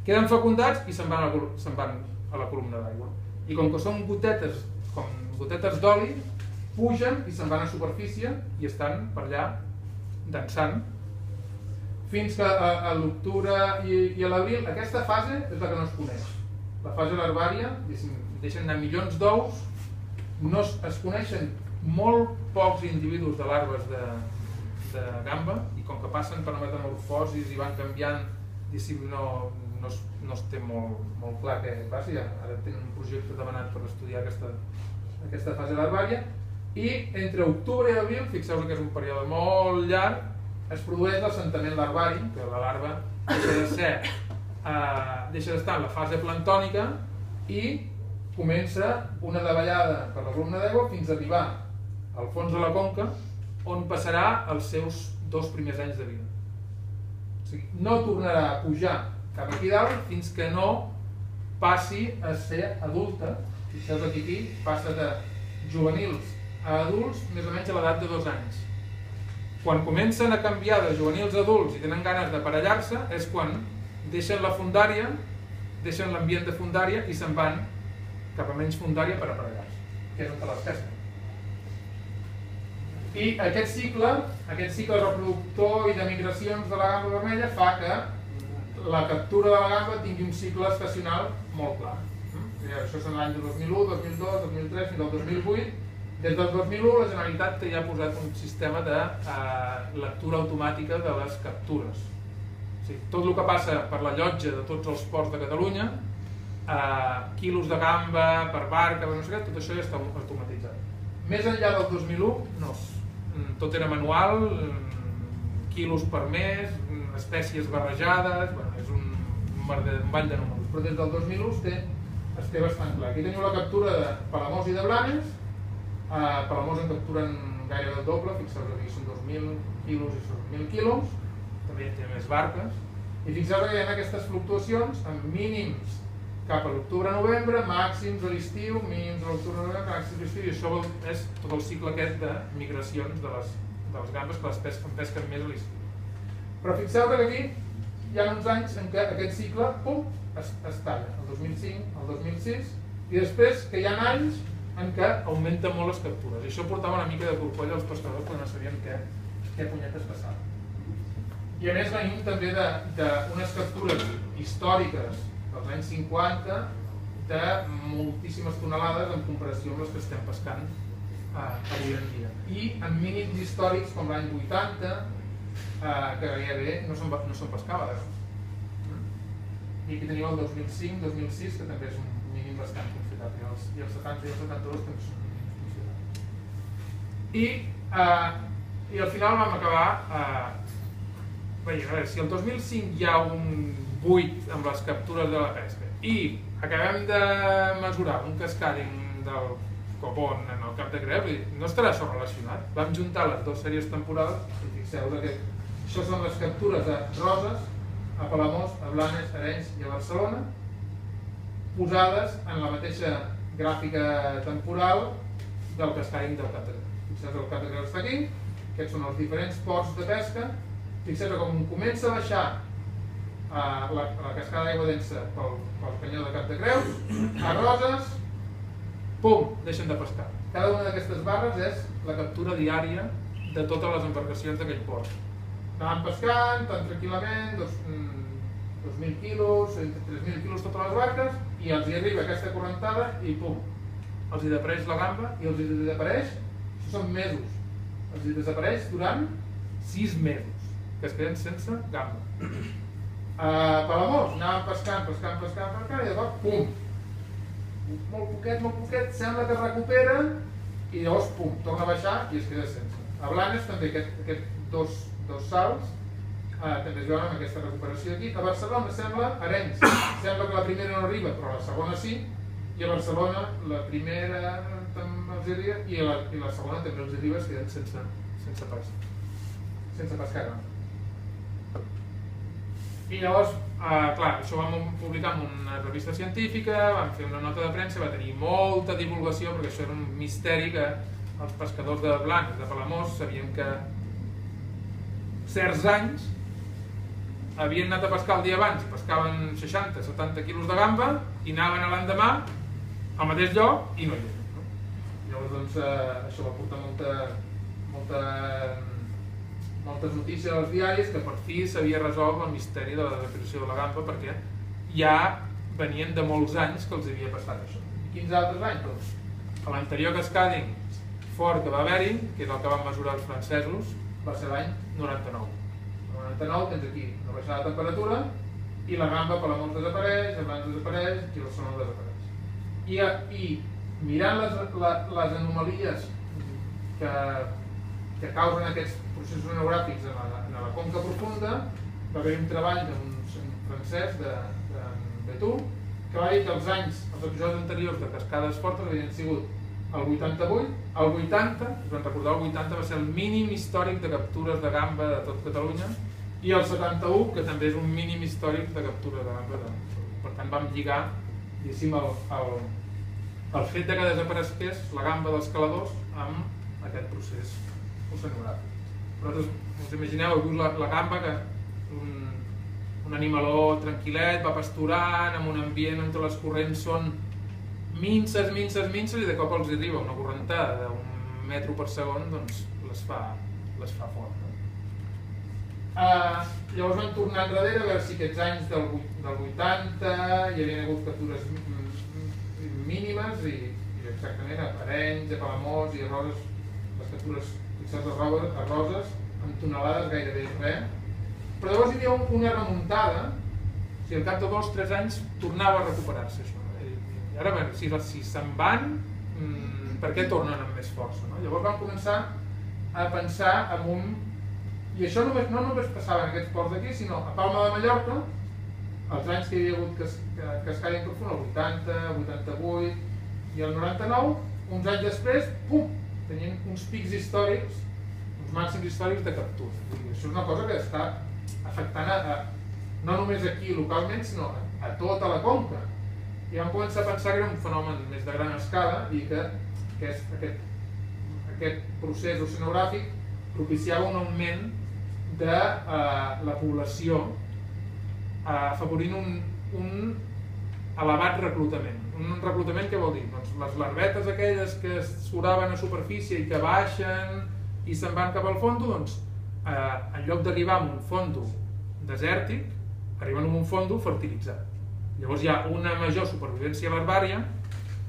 S1: queden fecundats i se'n van a la columna d'aigua. I com que són gotetes d'oli, pugen i se'n van a superfície i estan per allà dansant. Fins que a l'octubre i a l'abril, aquesta fase és la que no es coneix. La fase larvària, deixen anar milions d'ous, no es coneixen molt pocs individus de larves de gamba, i com que passen per una metamorfosis i van canviant, no es té molt clar què passa. Ara tenen un projecte demanat per estudiar aquesta fase larvària, i entre octubre i abril, fixeu que és un període molt llarg, es produeix l'assentament larvari, que la larva deixa d'estar en la fase plantònica i comença una davallada per la columna d'aigua fins a arribar al fons de la conca, on passarà els seus 2 primers anys de vida. O sigui, no tornarà a pujar cap aquí dalt fins que no passi a ser adulta. Fixeu que aquí passa de juvenils a adults més o menys a l'edat de 2 anys. Quan comencen a canviar de juvenils a adults i tenen ganes d'aparellar-se és quan deixen la fundària, deixen l'ambient de fundària i se'n van cap a menys fundària per aparellar-se, que és on les pesquen. I aquest cicle reproductor i de migracions de la gamba vermella fa que la captura de la gamba tingui un cicle estacional molt clar. Això és l'any de 2001, 2002, 2003 fins al 2008. Des del 2001 la Generalitat ja ha posat un sistema de lectura automàtica de les captures. Tot el que passa per la llotja de tots els ports de Catalunya, quilos de gamba per barca, no sé què, tot això ja està automatitzat. Més enllà del 2001, no. Tot era manual, quilos per mes, espècies barrejades, és un ball de números. Però des del 2001 es té bastant clar. Aquí teniu la captura de Palamós i de Blanes. Palamós en capturen gairebé el doble, fixeu-vos que aquí són 2.000 quilos i són 1.000 quilos. També hi ha més barques. I fixeu-vos que hi ha aquestes fluctuacions amb mínims cap a l'octubre-novembre, màxims a l'estiu, mínims a l'octubre-novembre, màxims a l'estiu, i això és tot el cicle aquest de migracions de les gambes que pesquen més a l'estiu. Però fixeu-vos que aquí hi ha uns anys en què aquest cicle es talla, el 2005, el 2006, i després que hi ha anys en què augmenten molt les captures. I això portava una mica de corcoll als pescadors quan no sabien què punyetes passava. I a més venim també d'unes captures històriques dels anys 50 de moltíssimes tonelades en comparació amb les que estem pescant avui en dia. I amb mínims històrics com l'any 80, que gairebé no se'n pescava. I aquí tenim el 2005-2006, que també és un mínim bastant considerable, i els 70 i els 72 també són mínims considerables. I al final vam acabar si el 2005 hi ha un buit amb les captures de la pesca i acabem de mesurar un cascading del copon en el Cap de Creus, no estarà això relacionat. Vam juntar les dues sèries temporals i fixeu que això són les captures de Roses, a Palamós, a Blanes, a Arenys i a Barcelona, posades en la mateixa gràfica temporal del cascading del Cap de Creus. Fixeu que el Cap de Creus està aquí, aquests són els diferents ports de pesca. Fixeu que com comença a baixar la cascada d'aigua densa pel canyó de Cap de Creus, a Roses, pum, deixen de pescar. Cada una d'aquestes barres és la captura diària de totes les embarcacions d'aquell port. Anaven pescant tan tranquil·lament, 2.000 quilos, entre 3.000 quilos totes les barques, i els hi arriba aquesta correntada i pum, els hi desapareix la gamba i els hi desapareix, això són mesos, els hi desapareix durant 6 mesos, que es queden sense gamba. A Palamós anaven pescant, i llavors pum, molt poquet, sembla que es recupera i llavors pum, torna a baixar i es queda sense. A Blanes també aquests dos salts també es veuen amb aquesta recuperació aquí. A Barcelona sembla, Arenys, sembla que la primera no arriba però la segona sí, i a Barcelona la primera els arriba i la segona també els arriba, es queden sense pescar. I llavors, clar, això ho vam publicar en una revista científica, vam fer una nota de premsa, va tenir molta divulgació perquè això era un misteri que els pescadors de Blanes, de Palamós, sabien que certs anys havien anat a pescar el dia abans i pescaven 60-70 quilos de gamba i anaven a l'endemà al mateix lloc i no hi eren. Llavors, doncs, això va portar moltes notícies als diaris que per fi s'havia resolt el misteri de la desaparició de la gamba perquè ja venien de molts anys que els havia passat això. Quins altres anys? Doncs, a l'anterior cascading fort que va haver-hi, que és el que van mesurar els francesos, va ser l'any 99. El 99 tens aquí una baixada de temperatura i la gamba a Palamós desapareix, a Blanes desapareix i a Barcelona desapareix. I mirant les anomalies que causen aquests processos oceanogràfics en la conca profunda, va haver un treball d'uns francès de Béthune, que va dir que els episodis anteriors de cascades fortes havien sigut el 88, el 80, us van recordar, el 80 va ser el mínim històric de captures de gamba de tot Catalunya, i el 71, que també és un mínim històric de captures de gamba. Per tant, vam lligar, diguéssim, el fet que desaparegués la gamba dels caladors amb aquest procés oceanogràfic. Vosaltres us imagineu, heu vist la gamba, que un animaló tranquil·let, va pasturant, en un ambient on les corrents són minces, i de cop els arriba una correntada d'un metro per segon, doncs les fa fort. Llavors vam tornar enrere a veure si aquests anys del 80 hi havia hagut captures mínimes i exactament a Arenys, a Palamós i a Roses, les captures fixades a Roses amb tonelades gairebé res. Però llavors hi havia una remuntada, o sigui, al cap de 2 o 3 anys tornava a recuperar-se això. I ara, si se'n van, per què tornen amb més força? Llavors vam començar a pensar en un... I això no només passava en aquests ports d'aquí, sinó a Palma de Mallorca, els anys que hi havia hagut cascada profunda, el 80, 88 i el 99, uns anys després, pum, tenien uns pics històrics, uns màxims històrics de captura. Això és una cosa que està afectant no només aquí localment, sinó a tota la conca. I vam començar a pensar que era un fenomen més de gran escala i que aquest procés oceanogràfic propiciava un augment de la població, afavorint un elevat reclutament. Un reclutament què vol dir? Doncs les larvetes aquelles que s'oraven a superfície i que baixen i se'n van cap al fondo, doncs en lloc d'arribar a un fondo desèrtic, arriben a un fondo fertilitzat. Llavors hi ha una major supervivència larvària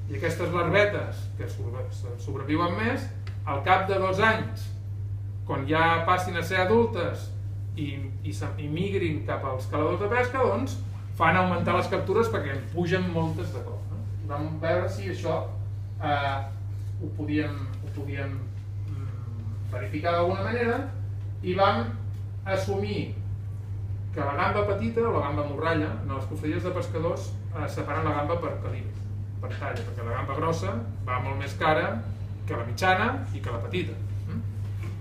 S1: i aquestes larvetes que sobreviuen més, al cap de 2 anys, quan ja passin a ser adultes i migrin cap als caladors de pesca, doncs fan augmentar les captures perquè en pugen moltes de cop. Vam veure si això ho podíem verificar d'alguna manera i vam assumir que la gamba petita o la gamba morralla, en les cofredies de pescadors separen la gamba per calibre, per talla, perquè la gamba grossa va molt més cara que la mitjana i que la petita.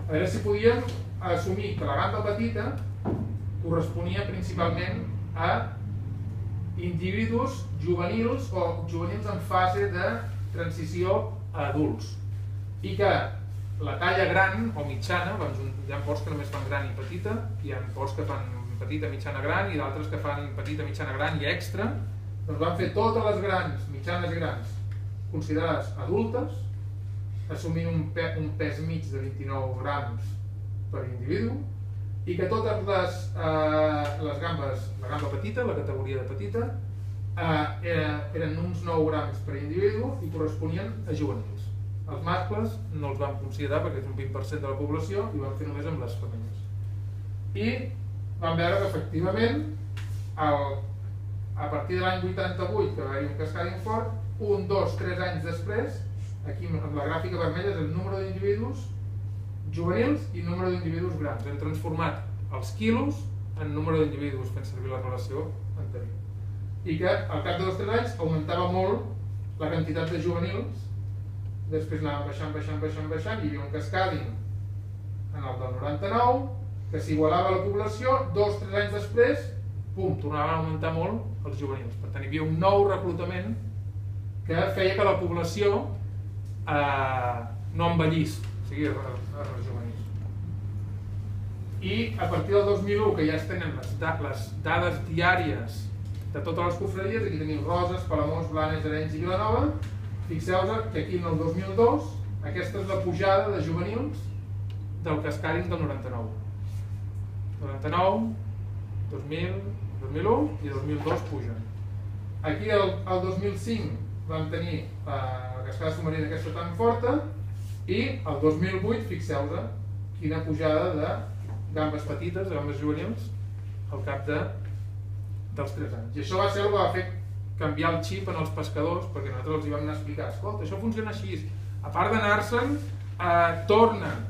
S1: A veure si podíem assumir que la gamba petita corresponia principalment a individus juvenils o juvenils en fase de transició a adults i que la talla gran o mitjana, hi ha ports que només fan gran i petita, hi ha ports que fan petita, mitjana, gran i d'altres que fan petita, mitjana, gran i extra, doncs van fer totes les grans, mitjanes i grans considerades adultes, assumint un pes mig de 29 grams per individu i que totes les gambes, la gamba petita, la categoria de petita, eren uns 9 grams per individu i corresponien a juvenils. Els mascles no els vam considerar perquè és un 20% de la població i ho vam fer només amb les femelles. I vam veure que efectivament a partir de l'any 88, que va haver un cascading fort, 1, 2, 3 anys després, aquí amb la gràfica vermella és el número d'individus juvenils i número d'individus grans. Hem transformat els quilos en número d'individus fent servir la relació anterior. I que al cap de 2 o 3 anys augmentava molt la quantitat de juvenils, després anàvem baixant, hi havia un cascading en el del 99, que s'igualava a la població, 2 o 3 anys després, pum, tornaven a augmentar molt els juvenils. Per tant, hi havia un nou reclutament que feia que la població no envellís, o sigui, es rejuvenís. I a partir del 2001, que ja es tenen les dades diàries de totes les cofredies, aquí tenim Roses, Palamós, Blanes, Arenys i Vilanova, fixeu-vos que aquí en el 2002 aquesta és la pujada de juvenils del cascading del 99. 99, 2000, 2001 i 2002 pugen. Aquí el 2005 vam tenir la cascada submarina aquesta tan forta i el 2008, fixeu-vos quina pujada de gambes petites, de gambes juvenils al cap dels 3 anys. I això va ser el que va fer canviar el xip en els pescadors, perquè nosaltres els hi vam anar a explicar, escolta, això funciona així, a part d'anar-se'n, tornen,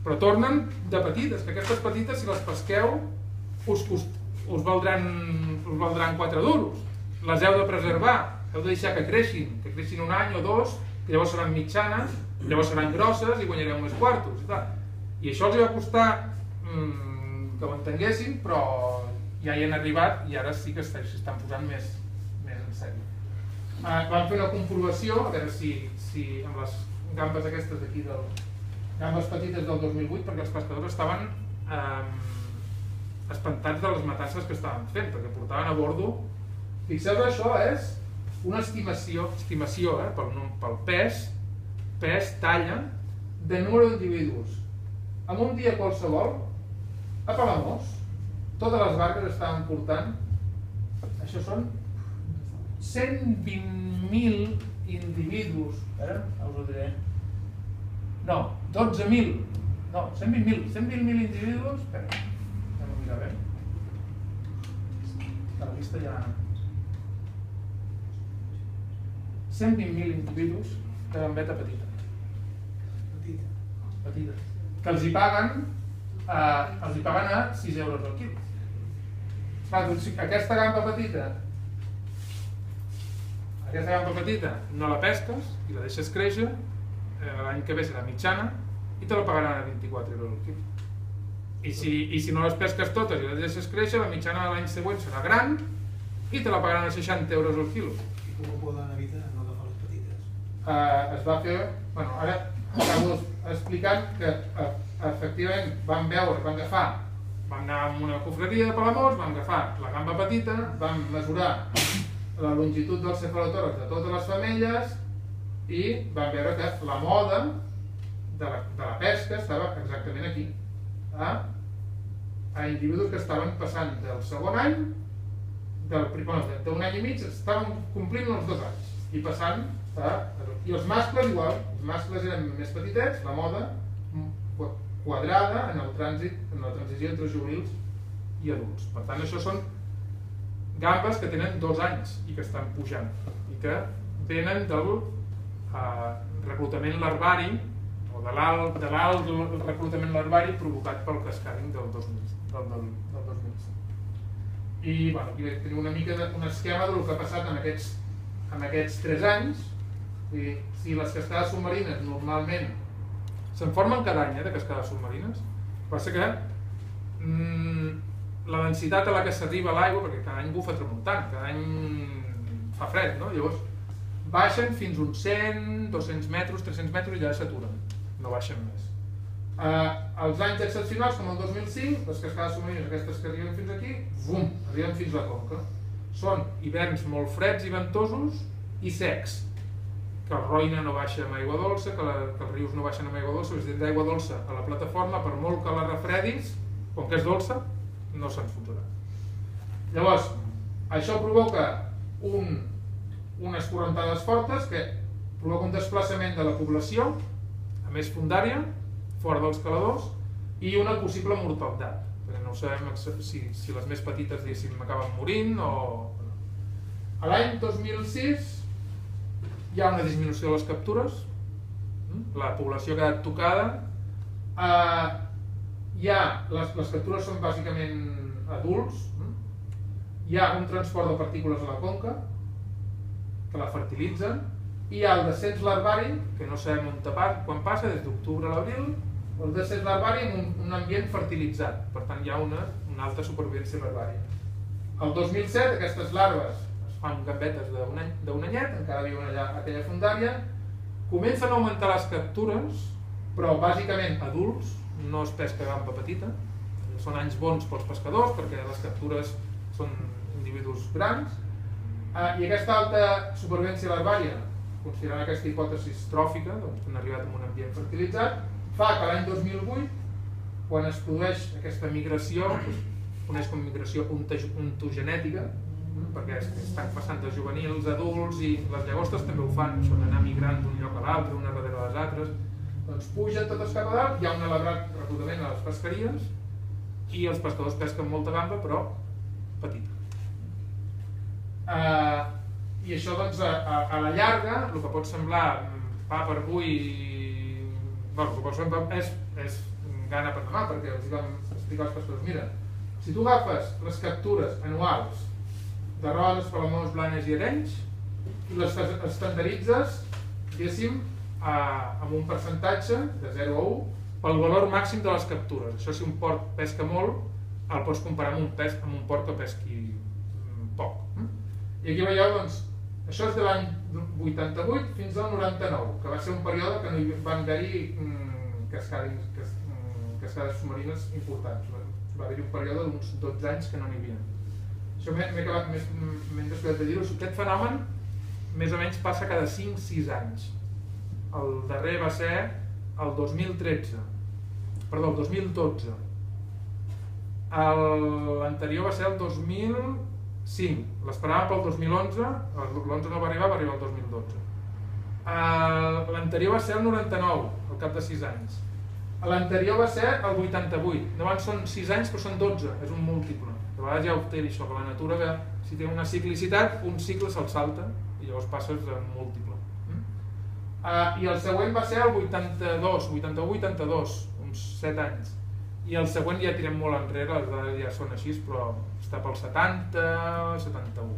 S1: però tornen de petites, que aquestes petites, si les pesqueu, us valdran us valdran 4 duros. Les heu de preservar, heu de deixar que creixin un any o dos, que llavors seran mitjanes, llavors seran grosses i guanyareu més quartos. I això els va costar que ho entenguessin, però ja hi han arribat i ara sí que s'estan posant més en sèrio. Vam fer una comprovació, a veure si amb les gambes aquestes d'aquí, gambes petites del 2008, perquè els pescadors estaven espantats de les matances que estaven fent, perquè portaven a bordo. Fixeu, això és una estimació pel pes, talla, de número d'individus. En un dia qualsevol, a Palamós, totes les barques estaven portant, això són 120.000 individus, us ho diré, no, 12.000, no, 120.000 individus, espera, anem a mirar bé, la llista ja... 120.000 individus de gambeta petita, que els hi paguen a 6 euros al quilo. Aquesta gamba petita no la pesques i la deixes créixer, l'any que ve serà mitjana i te la pagaran a 24 euros al quilo. I si no les pesques totes i les deixes créixer, la mitjana de l'any següent serà gran i te la pagaran a 60 euros al quilo.
S2: I com ho poden evitar no agafar les petites?
S1: Es va fer... Bueno, ara acabo explicant que efectivament vam agafar, vam anar a una cofreria de Palamós, vam agafar la gamba petita, vam mesurar la longitud dels cefalotòrax de totes les femelles i vam veure que la moda de la pesca estava exactament aquí, a individus que estaven passant del segon any, d'un any i mig, estaven complint els 2 anys i passant i els mascles igual, els mascles eren més petitets, la moda quadrada en la transició entre juvenils i adults. Per tant, això són gambes que tenen 2 anys i que estan pujant i que venen del reclutament larvari o de l'alt reclutament larvari provocat pel cascading del 2005. I aquí tenim una mica un esquema del que ha passat en aquests 3 anys. Si les cascades submarines normalment se'n formen cada any de cascades submarines, passa que la densitat a la que s'arriba a l'aigua, perquè cada any bufa tramuntant, cada any fa fred, llavors baixen fins uns 100, 200 metres, 300 metres i ja s'aturen, no baixen més. Els anys excepcionals, com el 2005, les cascades submarines, aquestes que arriben fins aquí, arriben fins a la conca. Són hiverns molt freds i ventosos i secs, que el Roine no baixa amb aigua dolça, que els rius no baixen amb aigua dolça, és a dir, d'aigua dolça a la plataforma, per molt que la refredis, com que és dolça, no s'enfonsarà. Llavors, això provoca unes correntades fortes que provoca un desplaçament de la població a més fondària, fora dels caladors, i una possible mortalitat. Perquè no sabem si les més petites, diguéssim, acaben morint o... A l'any 2006 hi ha una disminució de les captures, la població ha quedat tocada, les captures són bàsicament adults, hi ha un transport de partícules a la conca que la fertilitzen, i hi ha el descens larvari, que no sabem on tapar, quan passa, des d'octubre a l'abril, el descens larvari en un ambient fertilitzat, per tant hi ha una alta supervivència larvària. El 2007 aquestes larves fan gambetes d'un anyet, encara viuen allà a aquella fondària, comencen a augmentar les captures, però bàsicament adults, no es pesca gamba petita, són anys bons pels pescadors perquè les captures són individus grans, i aquesta alta supervivència larvària, considerant aquesta hipòtesi tròfica, que han arribat a un ambient fertilitzat, fa que l'any 2008, quan es produeix aquesta migració, que es coneix com migració ontogenètica, perquè estan passant de juvenils a adults i les llagostes també ho fan, això d'anar migrant d'un lloc a l'altre, una darrere les altres, doncs pugen totes cap a dalt, hi ha un elevat reclutament a les pesqueries i els pescadors pesquen molta gamba però petita. I això doncs a la llarga, el que pot semblar pa per avui, el que pot semblar és gana per demà, perquè els vam explicar als pescadors, mira, si tu agafes les captures anuals de roses, palamós, blanes i arenys, i les estandarditzes, diguéssim, amb un percentatge de 0 a 1 pel valor màxim de les captures. Això, si un porc pesca molt, el pots comparar amb un porc que pesqui poc. I aquí veieu, doncs, això és de l'any 88 fins al 99, que va ser un període que no hi van haver-hi cascades submarines importants. Va haver-hi un període d'uns 12 anys que no n'hi havia. Això m'he descuidat de dir-ho. Aquest fenomen més o menys passa cada 5-6 anys. El darrer va ser el 2013, perdó, el 2012. L'anterior va ser el 2005. L'esperàvem pel 2011, l'11 no va arribar el 2012. L'anterior va ser el 99, al cap de 6 anys. L'anterior va ser el 88. Llavors són 6 anys però són 12, és un múltiple. De vegades ja ho té això, que la natura, que si té una ciclicitat, un cicle se'l salta i llavors passes en múltiple. I el següent va ser el 82, 81-82, uns 7 anys. I el següent ja tirem molt enrere, les dades ja són així, però està pel 70-71.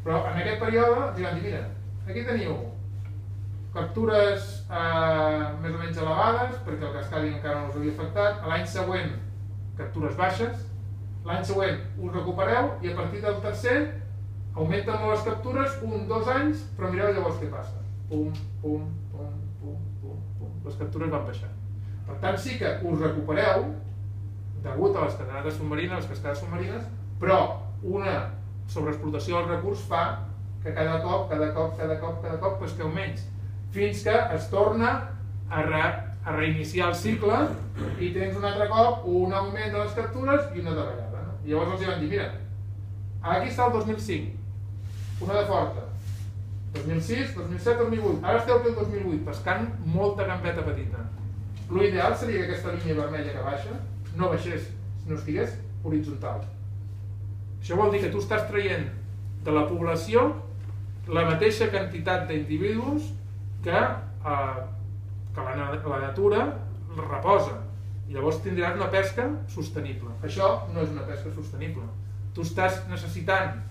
S1: Però en aquest període els van dir, mira, aquí teniu captures més o menys elevades, perquè el cascadi encara no us havia afectat. L'any següent, captures baixes. L'any següent us recupereu i a partir del tercer augmenten molt les captures, 1-2 anys, però mireu llavors què passa. Pum, pum, pum, pum, pum, pum. Les captures van baixant. Per tant, sí que us recupereu degut a les cascades submarines, però una sobreexplotació del recurs fa que cada cop pesqueu menys, fins que es torna a reiniciar el cicle i tens un altre cop un augment de les captures i una davallada. I llavors els van dir, mira, aquí està el 2005, una de forta, 2006, 2007, 2008, ara esteu aquí el 2008, pescant molta gambeta petita. L'ideal seria que aquesta línia vermella que baixa no baixés, sinó estigués horitzontal. Això vol dir que tu estàs traient de la població la mateixa quantitat d'individus que la natura reposa. I llavors tindràs una pesca sostenible. Això no és una pesca sostenible. Tu estàs necessitant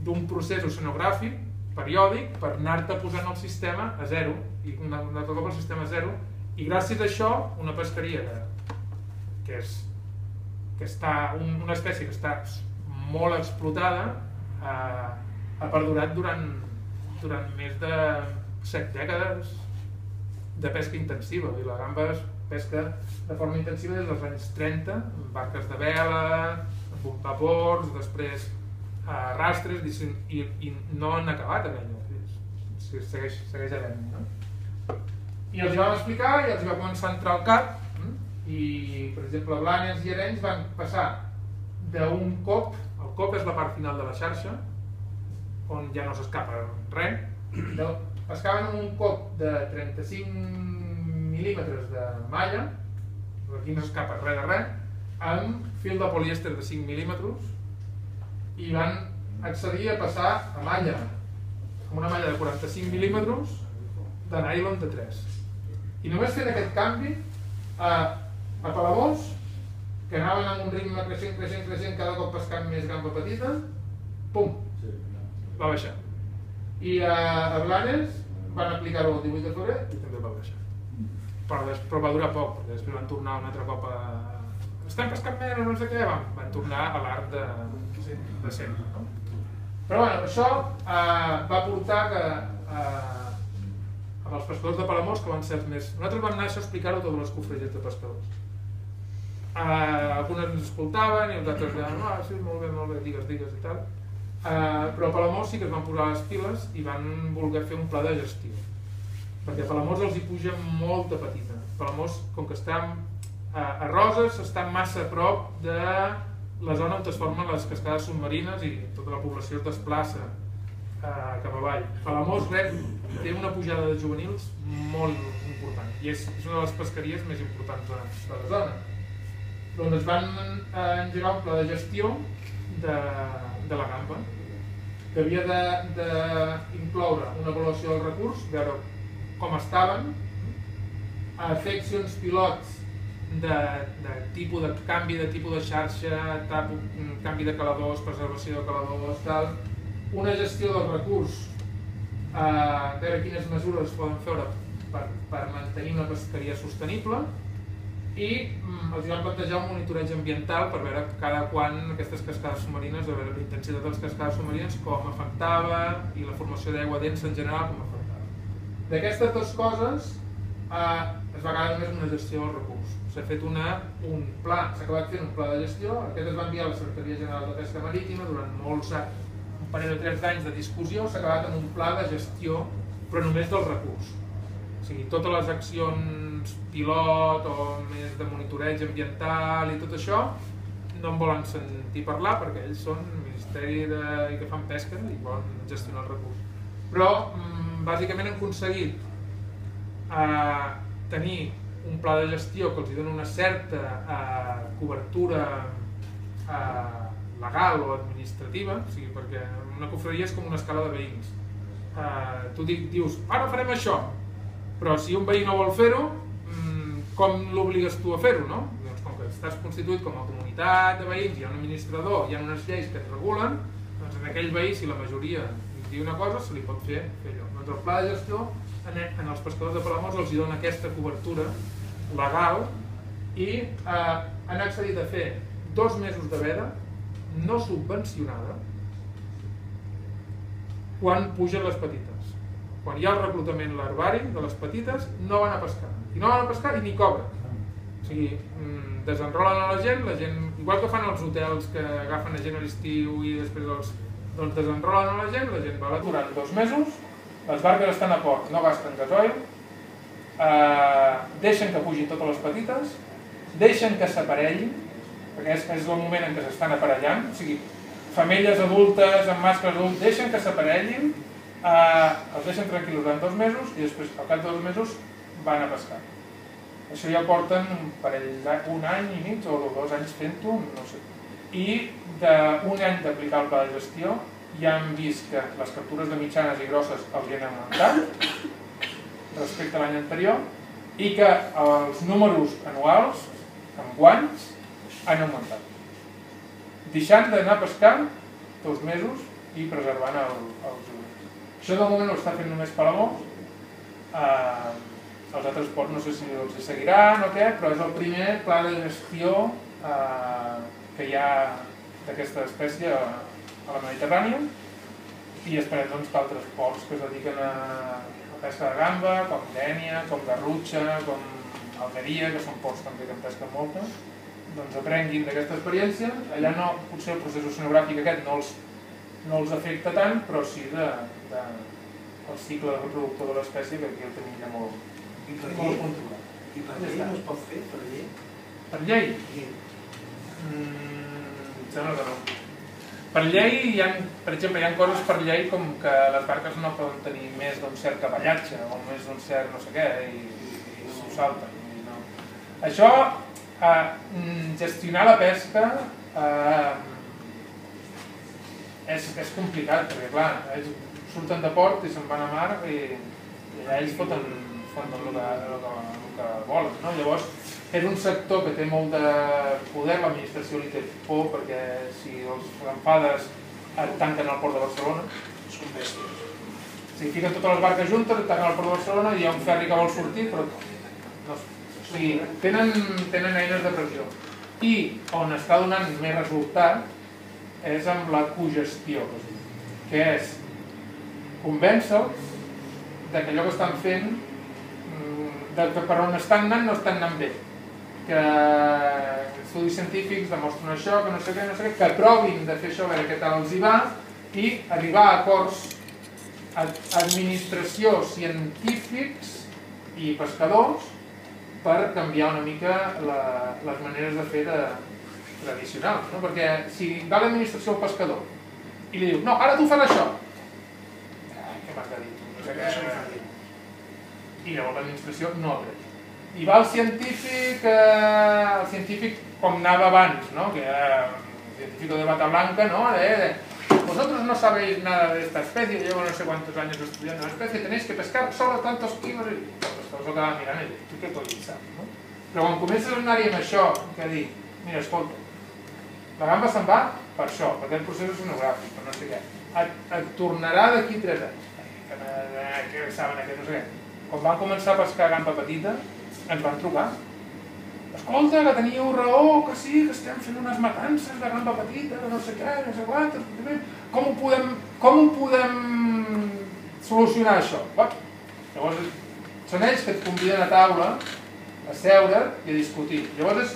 S1: d'un procés oceanogràfic periòdic per anar-te posant el sistema a zero, i un altre cop el sistema a zero, i gràcies a això una pesqueria que està, una espècie que està molt explotada ha perdurat durant més de 7 dècades de pesca intensiva. I la gamba es pesca de forma intensiva des dels anys 30, amb barques de vela, amb vapors, després rastres, i no han acabat amb allò, segueix havent-hi. I els hi vam explicar i els hi va començar a entrar al cap, i per exemple blanes i arenys van passar d'un cop, el cop és la part final de la xarxa, on ja no s'escapa res, pescaven amb un cop de 35 mil·límetres de malla, aquí no s'escapa res de res, amb fil de polièster de 5 mil·límetres, i van accedir a passar a malla, amb una malla de 45 mil·límetres de nylon de 3. I només fent aquest canvi, a palamós, que anaven amb un ritme creixent, cada cop pescant més gamba petita, pum, va baixar. I a blanes van aplicar-ho el 18 de febrer i també va baixar. Però va durar poc, perquè després van tornar un altre cop a... estem pescant menys, no sé què, van tornar a l'art de sempre. Però bueno, això va portar que amb els pescadors de palamós, que van ser els més... Nosaltres vam anar a explicar-ho a totes les cofradies de pescadors. Algunes ens escoltaven i els altres deien, sí, molt bé, digues i tal. Però a palamós sí que es van posar les piles i van voler fer un pla de gestió. Perquè a palamós els hi puja molta petita. Palamós, com que estan a Roses, està massa a prop de la zona on es formen les cascades submarines i tota la població es desplaça cap avall. Palamós té una pujada de juvenils molt important i és una de les pesqueries més importants de la zona. Doncs es van engegar un pla de gestió de la gamba que havia d'incloure una avaluació del recurs, veure com estaven, fer accions pilots de tipus de canvi de tipus de xarxa, canvi de caladors, preservació de caladors, tal. Una gestió del recurs, veure quines mesures es poden fer per mantenir una pesqueria sostenible, i els van plantejar un monitoreig ambiental per veure cada quan aquestes cascades submarines, a veure la intensitat de les cascades submarines, com afectava, i la formació d'aigua densa en general com afectava. D'aquestes dues coses es va quedar només una gestió del recurs. S'ha fet un pla, s'ha acabat fent un pla de gestió, aquest es va enviar a la Secretaria General de Pesca Marítima durant molts anys, un parell de 3 anys de discussió, s'ha acabat amb un pla de gestió, però només del recurs. O sigui, totes les accions pilot o més de monitoreig ambiental i tot això no en volen sentir parlar perquè ells són el Ministeri que fan pesca i volen gestionar el recurs. Però bàsicament han aconseguit tenir un pla de gestió que els dona una certa cobertura legal o administrativa, o sigui, perquè una confraria és com una escala de veïns. Tu dius, ara farem això, però si un veí no vol fer-ho, com l'obligues tu a fer-ho, no? Doncs com que estàs constituït com a comunitat de veïns, hi ha un administrador, hi ha unes lleis que et regulen, doncs en aquell veí, si la majoria diu una cosa, se li pot fer allò. Doncs el pla de gestió en els pescadors de Palamós els dona aquesta cobertura legal i han accedit a fer 2 mesos de veda no subvencionada quan pugen les petites. Quan hi ha el reclutament larvari de les petites, no van a pescar. I no van a pescar i ni cobren. O sigui, desenrolen a la gent, igual que fan els hotels que agafen a gent a l'estiu i després doncs desenrolen a la gent va durant 2 mesos, les barques estan a port, no gasten gasoil, deixen que pugin totes les petites, deixen que s'aparellin, perquè és el moment en què s'estan aparellant, o sigui, femelles adultes amb mascles adults deixen que s'aparellin, els deixen tranquils durant 2 mesos i després, al cap de 2 mesos, van a pescar. Això ja porten un any i mig o 2 anys fent-ho, no sé. I d'un any d'aplicar el pla de gestió ja hem vist que les captures de mitjanes i grosses els han augmentat respecte a l'any anterior i que els números anuals, en guanys, han augmentat. Deixant d'anar pescant 2 mesos i preservant els ulls. Això de moment ho està fent només Palamós, els altres ports no sé si els seguiran o què, però és el primer pla de gestió que hi ha d'aquesta espècie a la Mediterrània i esperem doncs, que altres ports que es dediquen a pesca de gamba, com Dénia, com Garrutxa, com Almeria, que són ports també que en pesquen molta, doncs aprenguin d'aquesta experiència. Allà no, potser el procés oceanogràfic aquest no els afecta tant, però sí el cicle reproductor de l'espècie, que aquí el tenim ja molt controlat.
S2: I per llei no es pot fer, per llei?
S1: Per llei? Sembla que no. Per llei, per exemple, hi ha coses per llei com que les barques no poden tenir més d'un cert cavallatge o més d'un cert no sé què i s'ho salten. Això, gestionar la pesca és complicat, perquè clar, ells surten de port i se'n van a mar i allà ells foten el que volen. Llavors, és un sector que té molt de poder, l'administració li té por perquè si els enfades et tanquen al port de Barcelona.
S2: Són bèsties.
S1: Si fiquen totes les barques juntes, et tanquen al port de Barcelona i hi ha un ferri que vol sortir, però tenen eines de pressió. I on està donant més resultat és amb la cogestió, que és convèncer-los que allò que estan fent, que per on estan anant no estan anant bé, que estudis científics demostren això, que no sé què, que provin de fer això, a veure què tal els hi va, i arribar a acords administració, científics i pescadors per canviar una mica les maneres de fer tradicionals, perquè si va l'administració al pescador i li diu, no, ara tu fas això, què m'has de dir? No sé què. I llavors l'administració no creix. I va el científic com anava abans, que el científico de bata blanca, vosotros no sabéis nada de esta especie, llevo no sé cuántos años estudiando la especie, tenéis que pescar solo tantos kilos, y los pescadors lo quedaven mirant i diuen, tu què collons saps? Però quan comences a anar-hi amb això, que dir, mira, escolta, la gamba se'n va per això, per aquest procés oceanogràfic, per no sé què. Et tornarà d'aquí 3 anys. Que saben aquest no sé què. Quan van començar a pescar gamba petita, ens van trucar. Escolta, que teníeu raó, que sí, que estem fent unes matances de gamba petita, de no sé què, no sé quantes, com ho podem solucionar això? Llavors, són ells que et conviden a taula, a seure i a discutir. Llavors és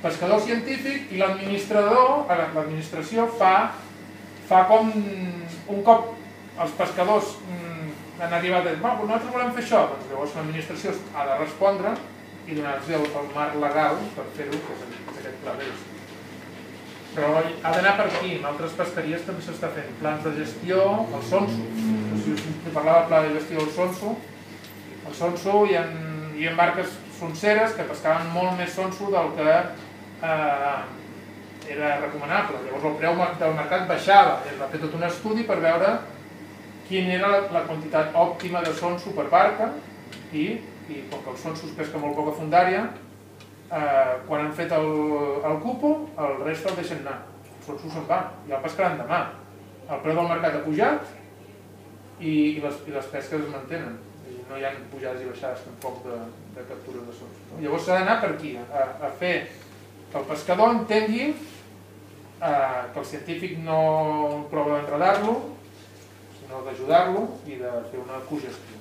S1: pescador científic i l'administrador, l'administració fa com un cop els pescadors han arribat a dir, nosaltres volem fer això, doncs llavors l'administració ha de respondre i donar-los el marc legal per fer-ho, que és aquest pla d'ells. Però ha d'anar per aquí, en altres pesqueries també s'està fent plans de gestió, el sonso. Si us parlava del pla de gestió del sonso, el sonso hi ha barques sonceres que pescaven molt més sonso del que era recomanable. Llavors el preu del mercat baixava, es va fer tot un estudi per veure quina era la quantitat òptima de sonso per barca i com que el sonso es pesca molt poca fundària, quan han fet el cupo, el reste el deixen anar. El sonso se'n va, ja el pescaran demà. El preu del mercat ha pujat i les pesques es mantenen. No hi ha pujades i baixades tampoc de captura de sonso. Llavors s'ha d'anar per aquí, a fer que el pescador entengui que el científic no prova d'enredar-lo, sinó d'ajudar-lo i de fer una cogestió.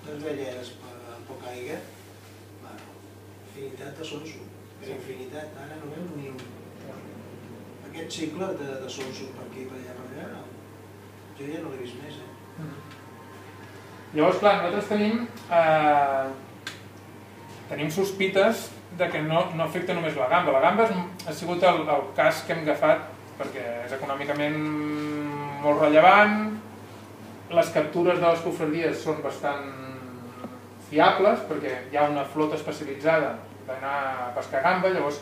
S2: Les velleres amb poca aigua, infinitat de sonso, però infinitat, ara no veus ni un. Aquest cicle de sonso per aquí, per allà, jo ja no l'he vist més.
S1: Llavors, clar, nosaltres tenim sospites que no afecta només la gamba. La gamba ha sigut el cas que hem agafat perquè és econòmicament molt rellevant, les captures de les cofradies són bastant fiables perquè hi ha una flota especialitzada d'anar a pescar gamba. Llavors,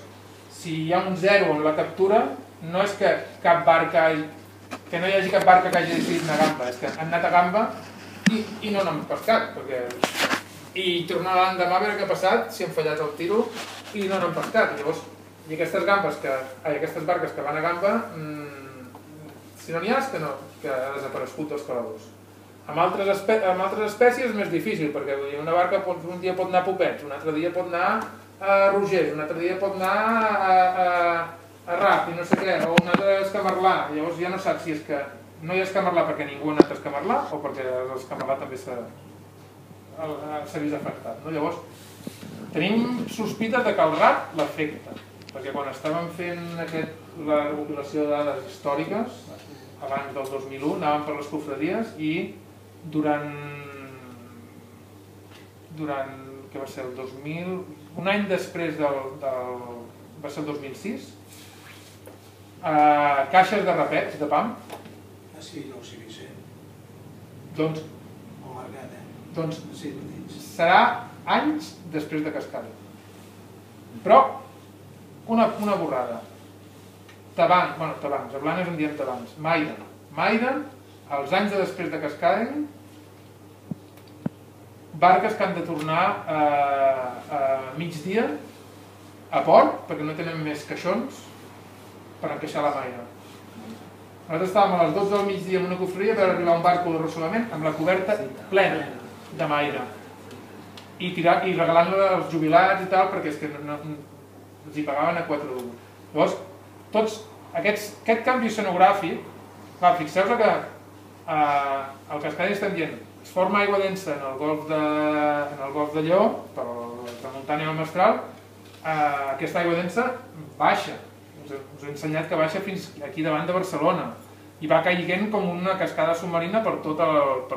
S1: si hi ha un 0 en la captura, no és que no hi hagi cap barca que hagi decidit anar a gamba, és que han anat a gamba i no n'han pescat, i tornar l'endemà a veure què ha passat, si han fallat el tiro i no n'han pescat. Llavors, i aquestes barques que van a gamba, si no n'hi ha, és que ha desaparegut els caladors. Amb altres espècies és més difícil, perquè una barca un dia pot anar a Popets, un altre dia pot anar a Rogers, un altre dia pot anar a Rap i no sé què, o un altre a Escamarlà. Llavors ja no saps si és que no hi ha escamarlà perquè ningú ha anat a escamarlà o perquè l'escamarlà també s'ha vist afectat. Llavors, tenim sospites que el rat l'afecta, perquè quan estàvem fent la recopilació de dades històriques, abans del 2001, anàvem per les cofradies i durant què va ser el 2000, un any després va ser el 2006, caixes de rapets de pam.
S2: Sí, no ho sé què sé.
S1: Doncs
S2: O marcat,
S1: doncs
S2: sí, petits.
S1: Serà anys després de cascar-ho. Però una borrada. Tabancs, a Blanes en diem tabancs. Maiden, als anys després de cascar-ho, barques que han de tornar a migdia a port, perquè no tenen més caixons per encaixar la maida. Nosaltres estàvem a les 12 del migdia en una cofreria per arribar a un barco d'arrossegament amb la coberta plena de maida i regalant-la als jubilats i tal, perquè és que els hi pagaven a 4 duros. Llavors, aquest canvi oceanogràfic, fixeu-vos que el Cascadi estem dient, es forma aigua densa en el golf de Lleó, per la tramuntana i el mestral, aquesta aigua densa baixa. Us he ensenyat que baixa fins aquí davant de Barcelona i va caient com una cascada submarina per tot el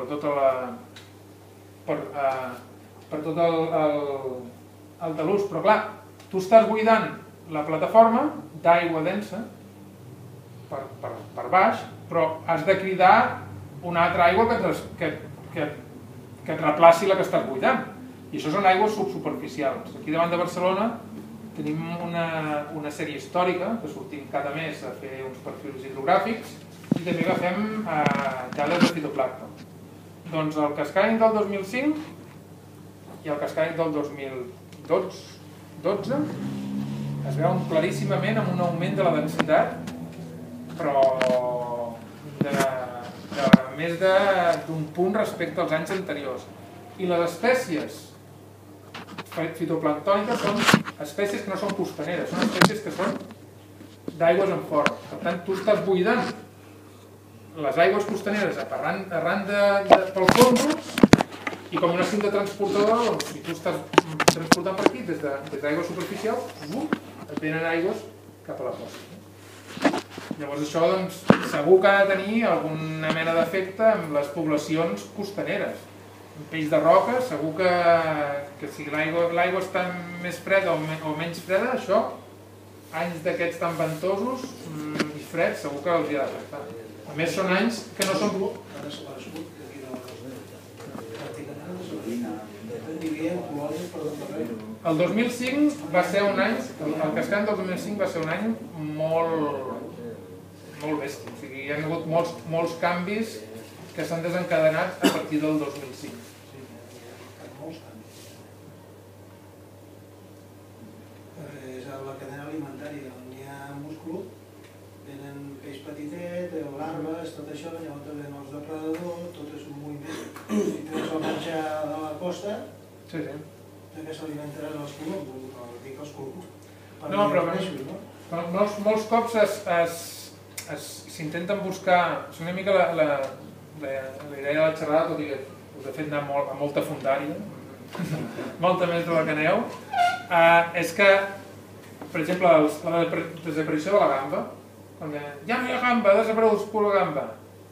S1: talús. Però clar, tu estàs buidant la plataforma d'aigua densa per baix, però has de cridar una altra aigua que et replaci la que estàs buidant. I això són aigües subsuperficials. Aquí davant de Barcelona tenim una sèrie històrica que sortim cada mes a fer uns perfils hidrogràfics i també agafem dades de fitoplàncton. Doncs el cascadi del 2005 i el cascadi del 2012 12 es veuen claríssimament amb un augment de la densitat, però de més d'un punt respecte als anys anteriors. I les espècies fitoplactòniques són espècies que no són costaneres, són espècies que són d'aigües en fora. Per tant, tu estàs buidant les aigües costaneres arran pel fons, i com una cinta transportadora, si tu estàs transportant per aquí, des d'aigües superficials, et venen aigües cap a la costa. Llavors això segur que ha de tenir alguna mena d'efecte amb les poblacions costaneres. Un peix de roca, segur que si l'aigua està més freda o menys freda, això, anys d'aquests tan ventosos i freds, segur que els hi ha d'afectar. A més, són anys que no són... El 2005 va ser un any, el cascany del 2005 va ser un any molt bèstia. O sigui, hi ha hagut molts canvis que s'han desencadenat a partir del 2005.
S2: És la cadena alimentària, on hi ha múscul, venen peix petitet, larves, tot això, llavors venen els depredadors, tot és un moviment. Si tens el menjar de la costa, de què s'alimentaran els coloms? Dic els coloms.
S1: No, però molts cops s'intenten buscar, és una mica la idea de la xerrada, tot i que us he fet anar a molta fundària, molta més de la que aneu, és que, per exemple, la desaparició de la gamba, quan deien, ja no hi ha gamba, ha desaparegut la gamba,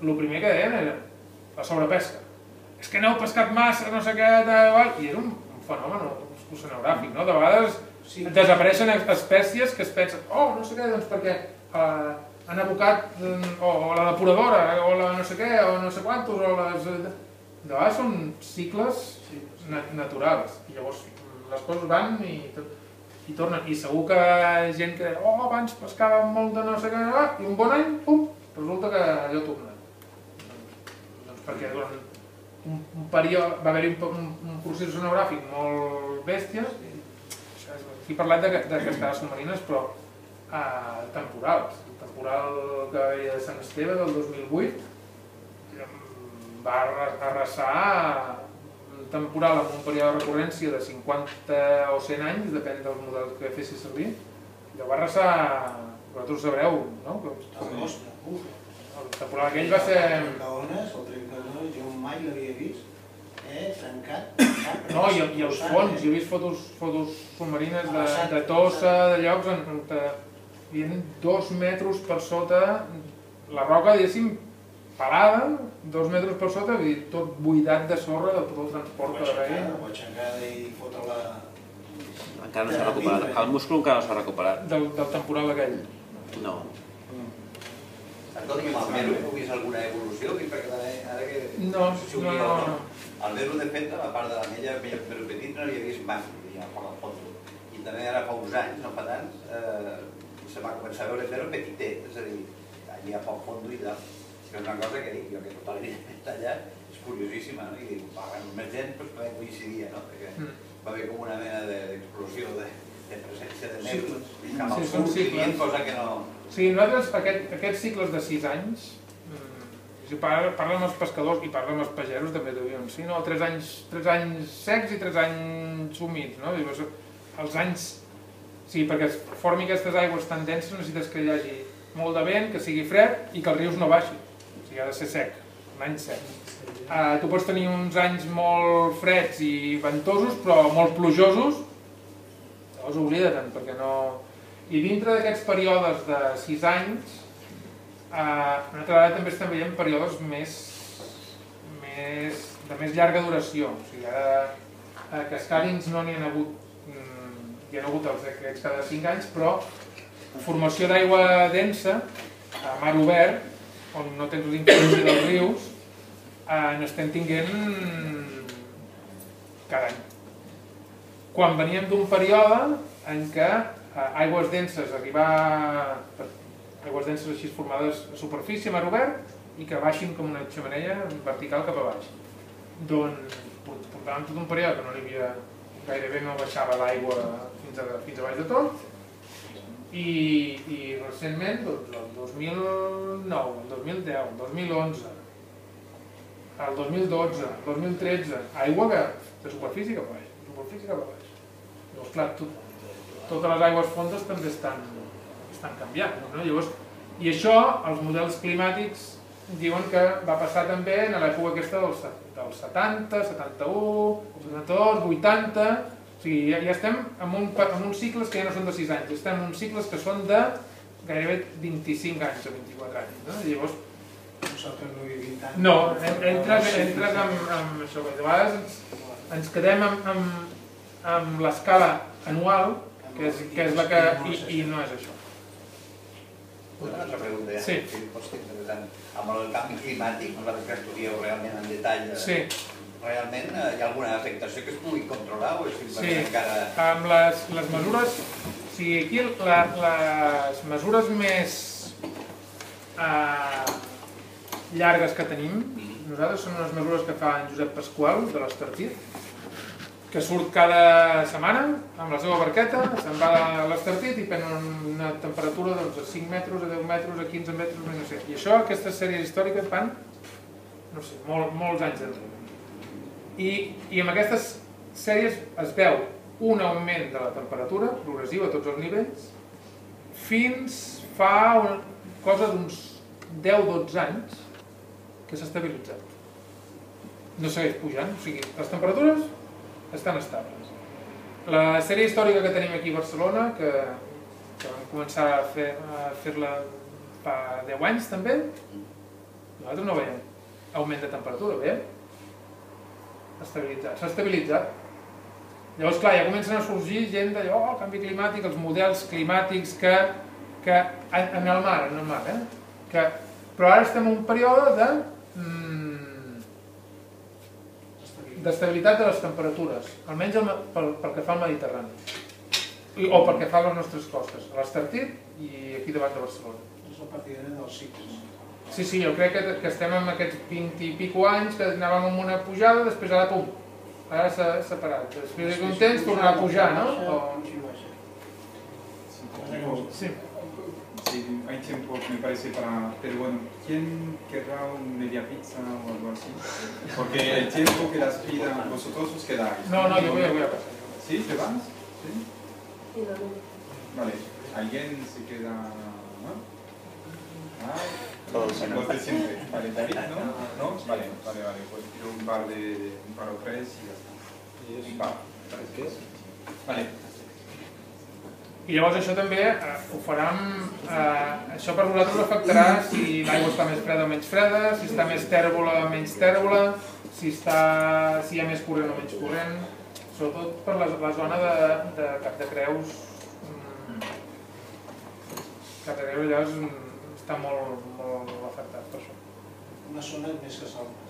S1: el primer que deien era la sobrepesca. És que n'heu pescat massa, no sé què, i era un fenomen oceanogràfic, no? De vegades desapareixen espècies que es pensen, oh, no sé què, doncs perquè han abocat o la depuradora, o la no sé què, o no sé quantos, o les... De vegades són cicles naturals, i llavors les coses van i tornen, i segur que hi ha gent que deia, oh, abans pescàvem molt de no sé què, i un bon any, pum, resulta que allò torna. Doncs perquè durant un període va haver-hi un procés oceanogràfic molt bèstia, he parlat de cascades submarines, però temporals. El temporal que va haver de Sant Esteve del 2008 va arrasar un temporal amb un període de recurrència de 50 o 100 anys, depèn dels models que fessis servir, i va arrasar, vosaltres ho sabreu, no? El temporal aquell va ser...
S2: El trencaones, jo mai l'havia vist, trencat.
S1: No, i els fons, jo he vist fotos submarines de Tossa, de llocs on hi havia 2 metres per sota, la roca, diguéssim, pelada, 2 metres per sota, tot buidat de sorra de tot el transport que va haver.
S2: O aixecada i fotre-la...
S3: Encara no s'ha recuperat, el múscul encara no s'ha recuperat.
S1: Del temporal aquell?
S3: No.
S4: Escolta'm, el Mero, heu vist alguna evolució? Ara que...
S1: No.
S4: El Mero, de fet, a part de l'anella, Mero petit, no havia vist mai, per al fons. I també ara fa uns anys, no fa tants, se va començar a veure Mero petitet, és a dir, allà a poc fons i tal. És una cosa que dic, jo que tota la vida està allà, és curiosíssima, no? I dic, amb més gent, doncs coincidia, no? Perquè va haver com una mena d'explosió de presència de Meros, cap al sud, i cosa que no...
S1: Sí, nosaltres, aquests cicles de 6 anys, si parla amb els pescadors i parla amb els pagesos, també t'ho diuen, sí, no? 3 anys secs i 3 anys humits, no? Els anys... Sí, perquè es formi aquestes aigües tan denses necessites que hi hagi molt de vent, que sigui fred i que els rius no baixin. O sigui, ha de ser sec, un any sec. Tu pots tenir uns anys molt freds i ventosos, però molt plujosos, llavors oblida-te'n, perquè no... I dintre d'aquests períodes de 6 anys, una altra vegada també estem veient períodes de més llarga duració. O sigui, ara cascàdings no n'hi ha hagut, hi ha hagut aquests cada 5 anys, però formació d'aigua densa, a mar obert, on no tens l'influència dels rius, n'estem tinguent cada any. Quan veníem d'un període en què aigües denses aigües denses així formades a superfície, a mar obert, i que baixin com una xemeneia vertical cap a baix. Doncs portàvem tot un període que no n'hi havia gairebé no baixava l'aigua fins a baix de tot, i recentment, doncs, el 2009, el 2010, el 2011, el 2012, el 2013, aigua de superfície cap a baix. Llavors, clar, totes les aigües fondes també estan canviant, no? Llavors, i això, els models climàtics diuen que va passar també en l'època aquesta dels 70, 71, 72, 80, o sigui, ja estem en uns cicles que ja no són de 6 anys, estem en uns cicles que són de gairebé 25 anys o 24 anys, no? Llavors,
S2: nosaltres no vivim tant.
S1: no, entres amb això, que de vegades ens quedem amb l'escala anual, que és la que... i no és això.
S4: Una altra pregunta, ja.
S1: Sí.
S4: Pot ser interessant. Amb el canvi climàtic, nosaltres que estudieu realment en detall, realment hi ha alguna afectació que es pugui controlar o és simplement encara...
S1: Sí, amb les mesures... O sigui, aquí les mesures més llargues que tenim, nosaltres són unes mesures que fa en Josep Pasqual, de l'Estartit, que surt cada setmana amb la seva barqueta, se'n va a l'Estartit i prenen una temperatura a 5 metres, a 10 metres, a 15 metres, no sé. I això, aquestes sèries històriques fan, no sé, molts anys enrere. I amb aquestes sèries es veu un augment de la temperatura progressiu a tots els nivells fins fa una cosa d'uns 10-12 anys que s'ha estabilitzat. No segueix pujant, o sigui, les temperatures estan estables. La sèrie històrica que tenim aquí a Barcelona, que vam començar a fer-la fa 10 anys també, nosaltres no veiem augment de temperatura, veiem estabilitzat, s'ha estabilitzat. Llavors, clar, ja comencen a sorgir gent d'allò, canvi climàtic, els models climàtics que en el mar, però ara estem en un període d'estabilitat de les temperatures, almenys pel que fa al Mediterrani o pel que fa a les nostres costes, a l'Estartit i aquí davant de Barcelona.
S2: És el partidari dels cicles.
S1: Sí, jo crec que estem en aquests 20 i pico anys que anàvem amb una pujada, després ara pum, ara s'ha separat, després d'un temps tornarà a pujar, no? Sí.
S5: Sí, hay tiempo, me parece, pero bueno, ¿quién querrá un media pizza o algo así? Porque el tiempo que las pidan, vosotros os quedáis.
S1: No, yo voy a pasar.
S5: ¿Sí? ¿Te vas? ¿Sí? Vale, ¿alguien se queda? ¿No?
S3: Todos
S5: los de siempre. Vale, David, ¿no? ¿No? Vale, pues pido un par o tres y ya está. Un par. Vale.
S1: I llavors això també ho farem, això per vosaltres afectarà si l'aigua està més freda o menys freda, si està més tèrbola o menys tèrbola, si hi ha més corrent o menys corrent, sobretot per la zona de Cap de Creus. Cap de Creus llavors està molt afectat per això.
S2: Una zona més que Salmes,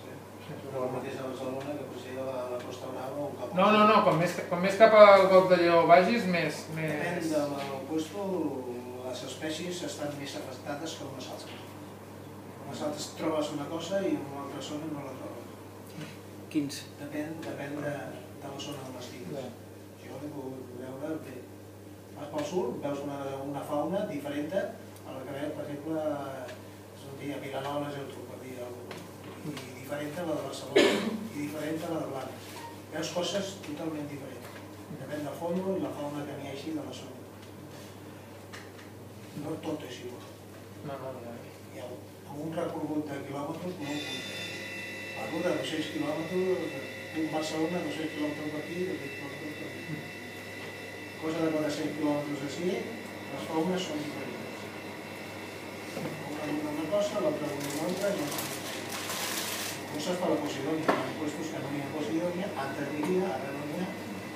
S2: no el mateix a Barcelona que potser a la Costa Brava o cap...
S1: No, com més cap al Golf de Lleó vagis, més...
S2: Depèn del puesto, les espècies estan més afectades que unes altres. Unes altres trobes una cosa i en una altra zona no la trobes.
S3: Quins?
S2: Depèn de la zona on estiguis. Jo he pogut veure bé. Vas pel sud, veus una fauna diferent a la que veus, per exemple, a Vilanova i Geltrú, per dir alguna cosa. I diferent a la de Barcelona i diferent a la de Blanes. Veus coses totalment diferents. Depèn del fons i la fauna que n'hi hagi de la zona. No tot és igual. Hi ha un recorregut de quilòmetres molt curtet. Parlo de 200 quilòmetres, de Barcelona, 200 quilòmetres per aquí, 200 quilòmetres per aquí. Cosa de 400 quilòmetres així, les faunes són diferents. Una diu una cosa, l'altra diu una altra, cosas para Posidonia, hay puestos que no hay en Posidonia, antes vivía, ahora no había,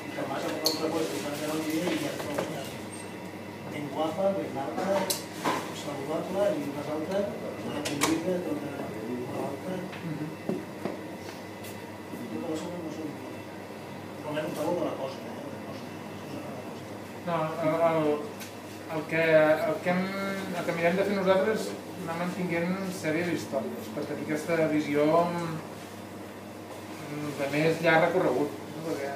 S2: y jamás a otro puesto que antes no vivía y ya todo. Ben guapa, ben alta, saludable i unes altres, una convida, tota l'altra. Tota la zona no són iguals. Normalment ho parlo de la costa,
S1: No, el que mirem de fer nosaltres és anar mantinguent sèries històriques, per tenir aquesta visió de més llarg recorregut. Perquè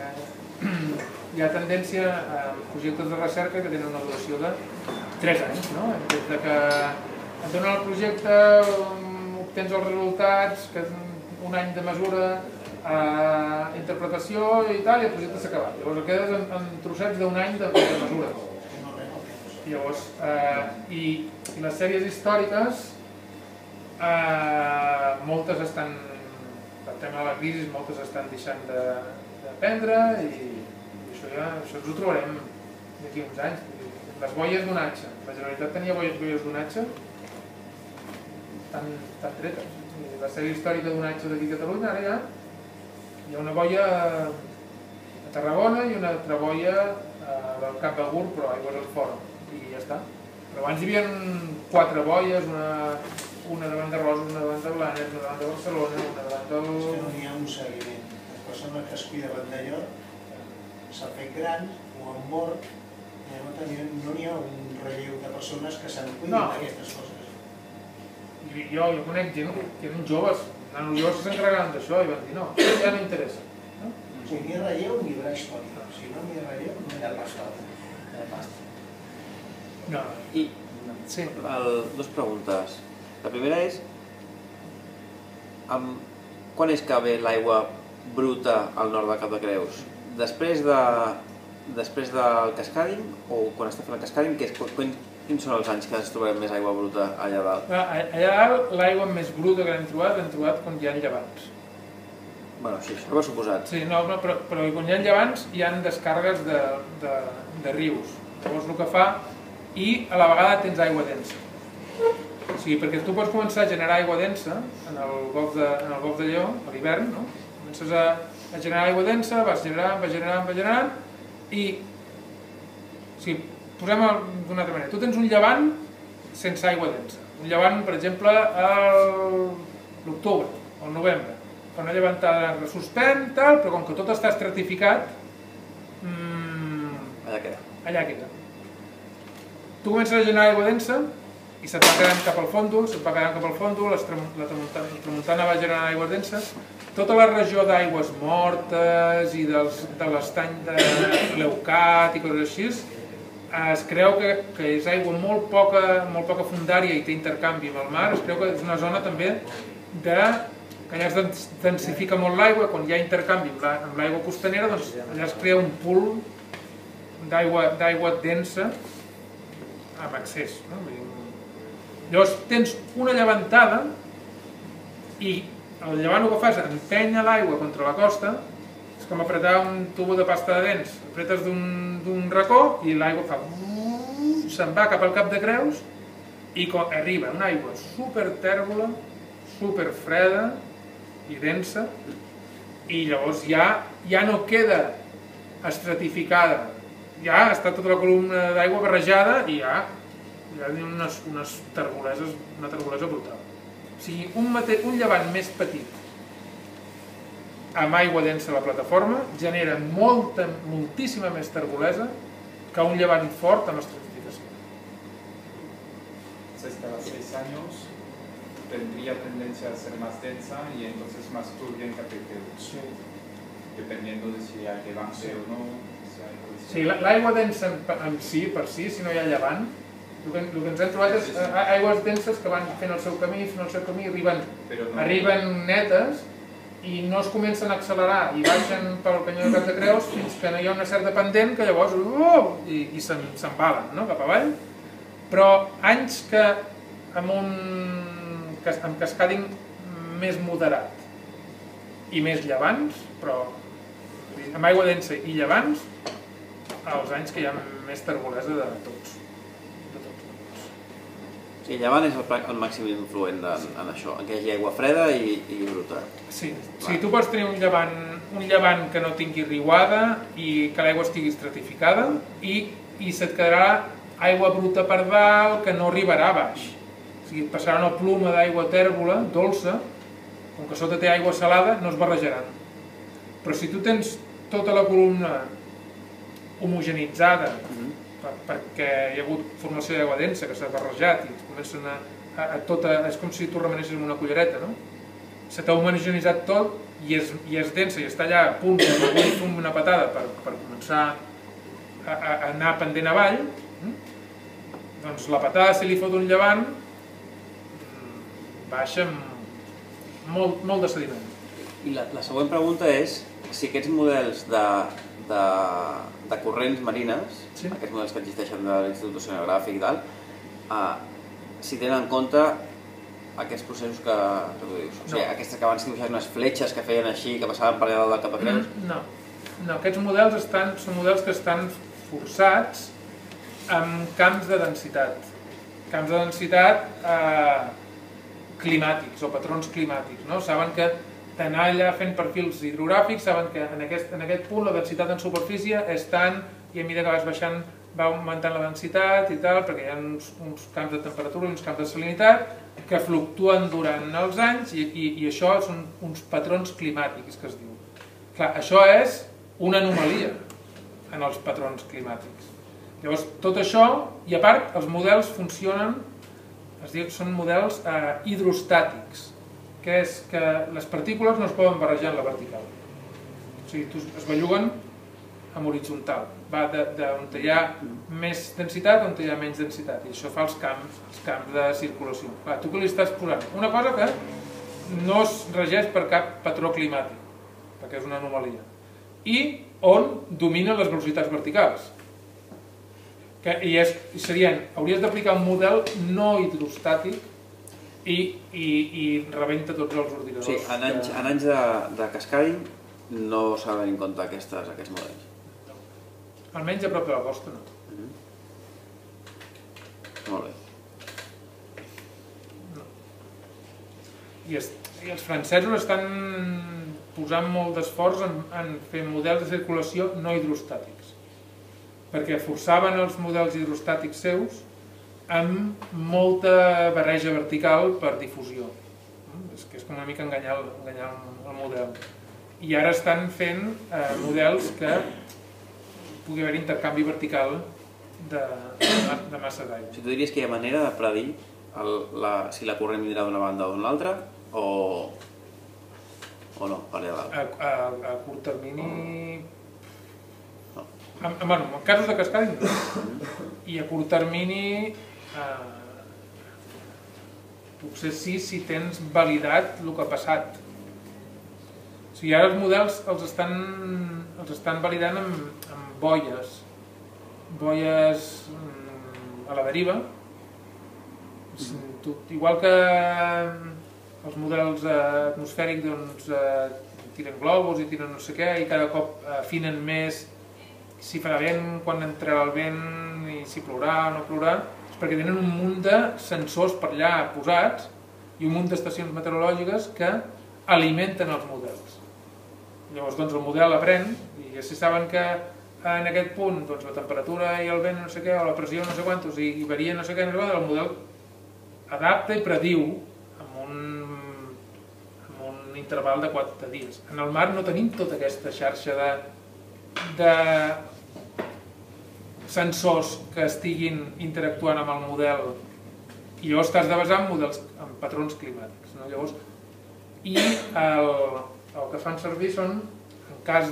S1: hi ha tendència a projectes de recerca que tenen una duració de 3 anys, no? Des de que et donen el projecte, obtens els resultats, que és un any de mesura, interpretació i tal, i el projecte s'ha acabat. Llavors et quedes en trossets d'un any de mesura. Llavors, i les sèries històriques, moltes estan, per tema de la crisi, moltes estan deixant d'aprendre i això ens ho trobarem d'aquí uns anys. Les boies d'onatge, la Generalitat tenia boies d'onatge tan tretes. La sèrie històrica d'onatge d'aquí a Catalunya, ara hi ha una boia a Tarragona i una altra boia del Cap de Gurb, però aigües al Fòrum, i ja està. Però abans hi havia 4 boies, una davant de Roses, una davant de Blanes, una davant de Barcelona, una davant del...
S2: És que no hi ha un seguiment. Les persones que es cuidaven d'allò s'han fet grans o han mort, no n'hi ha un relleu de persones que se'n cuidin d'aquestes coses.
S1: Jo conec gent que eren joves, nanos joves que s'encarregaven d'això i van dir no, ja no interessa.
S2: Si n'hi ha relleu, n'hi haurà història. Si no n'hi ha relleu, no hi ha pasta.
S1: No.
S3: I dues preguntes. La primera és quan és que ve l'aigua bruta al nord de Cap de Creus? Després del cascàding o quan està fent el cascàding? Quins són els anys que ens trobarem més aigua bruta allà dalt?
S1: Allà dalt l'aigua més bruta que l'hem trobat quan hi ha llevants.
S3: Bueno, sí, això ho he suposat.
S1: Sí, però quan hi ha llevants hi ha descàrregues de rius. Llavors el que fa, i a la vegada tens aigua densa. O sigui, perquè tu pots començar a generar aigua densa en el Golf de Lleó, a l'hivern, no? Comences a generar aigua densa, vas generant, i... O sigui, posem d'una altra manera. Tu tens un llevant sense aigua densa. Un llevant, per exemple, a l'octubre o al novembre. Fa una llevantada suspèn, tal, però com que tot està estratificat, allà queda. Tu comences a generar aigua densa i se't va quedant cap al fòndol, la tramuntana va generant aigua densa. Tota la regió d'aigües mortes i de l'estany de Leucat i coses així, es creu que és aigua molt poca fondària i té intercanvi amb el mar. Es creu que és una zona també que allà es densifica molt l'aigua. Quan hi ha intercanvi amb l'aigua costanera, doncs allà es crea un pool d'aigua densa amb excés. Llavors tens una llevantada i el llevant el que fa és empènyer l'aigua contra la costa. És com apretar un tubo de pasta de dents. Apretes d'un racó i l'aigua fa... se'n va cap al Cap de Creus i arriba una aigua supertèrbola, superfreda i densa, i llavors ja no queda estratificada, ja està tota la columna d'aigua barrejada i ja hi ha una terbolesa brutal. O sigui, un llevant més petit amb aigua densa a la plataforma genera moltíssima més terbolesa que un llevant fort amb estratificació.
S5: Cada 6 años tendría tendencia a ser más densa y entonces más turbia en Cap de Creus, dependiendo de si hay levante o no.
S1: Sí, l'aigua densa en si, per si no hi ha llevant, el que ens hem trobat és aigües denses que van fent el seu camí, arriben netes i no es comencen a accelerar i baixen pel canyó de Cap de Creus fins que no hi ha una certa pendent que llavors i s'embalen cap avall. Però anys que amb cascàding més moderat i més llevants, però amb aigua densa i llevants, els anys que hi ha més terbolesa de tots.
S3: Sí, llevant és el màxim influent en això, en que hi hagi aigua freda i bruta.
S1: Sí, tu pots tenir un llevant que no tingui riuada i que l'aigua estigui estratificada i se't quedarà aigua bruta per dalt que no arribarà a baix. O sigui, passarà una pluma d'aigua tèrbola, dolça, com que sota té aigua salada, no es barrejaran. Però si tu tens tota la columna homogenitzada, perquè hi ha hagut formació d'aigua densa que s'ha barrejat i comencen és com si tu remenessis amb una cullereta, no? Se t'ha homogenitzat tot, i és densa i està allà a punt que algú li fum una patada per començar a anar pendent avall, doncs la patada, si li fot un llevant, baixa molt de sediment.
S3: I la següent pregunta és si aquests models de corrents marines, aquests models que existeixen de l'Institut Oceanogràfic i tal, si tenen en compte aquests processos que tu dius. O sigui, aquestes que abans dibuixaven unes fletxes que feien així, que passaven per allà del Capacreus.
S1: No, aquests models són models que estan forçats amb camps de densitat. Camps de densitat climàtics o patrons climàtics. Saben que d'anar allà fent perfils hidrogràfics, saben que en aquest punt la densitat en superfície és tant, i a mesura que vas baixant va augmentant la densitat i tal, perquè hi ha uns camps de temperatura i uns camps de salinitat que fluctuen durant els anys i això són uns patrons climàtics que es diu. Clar, això és una anomalia en els patrons climàtics. Llavors, tot això, i a part, els models funcionen, són models hidrostàtics, que és que les partícules no es poden barrejar en la vertical. O sigui, es belluguen en horitzontal. Va d'on hi ha més densitat a on hi ha menys densitat. I això fa els camps de circulació. Clar, tu que li estàs posant? Una cosa que no es regeix per cap patró climàtic, perquè és una anomalia. I on dominen les velocitats verticals. Hauries d'aplicar un model no hidrostàtic i rebenta tots els ordinadors.
S3: Sí, en anys de cascadi no s'ha de tenir en compte aquests models.
S1: Almenys a prop de la costa, no.
S3: Molt bé.
S1: I els francesos estan posant molt d'esforç en fer models de circulació no hidrostàtics, perquè forçaven els models hidrostàtics seus amb molta barreja vertical per difusió. És com una mica enganyar el model. I ara estan fent models que pugui haver intercanvi vertical de massa d'aigua.
S3: Si tu diries que hi ha manera de predir si la corrent vindrà d'una banda o d'una altra, o no, per allà dalt?
S1: A curt termini... En casos de cascadi no. I a curt termini potser sí si tens validat el que ha passat. O sigui, ara els models els estan validant amb boies a la deriva. Igual que els models atmosfèrics tiren globus i tiren no sé què i cada cop afinen més si farà vent, quan entrarà el vent i si plourà o no plourà, és perquè tenen un munt de sensors per allà posats i un munt d'estacions meteorològiques que alimenten els models. Llavors el model aprèn i si saben que en aquest punt la temperatura i el vent no sé què, o la pressió no sé quantos i varia no sé què, el model adapta i prediu amb un interval de 4 dies. En el mar no tenim tota aquesta xarxa de sensors que estiguin interactuant amb el model i llavors t'has de basar en patrons climàtics. I el que fan servir són, en cas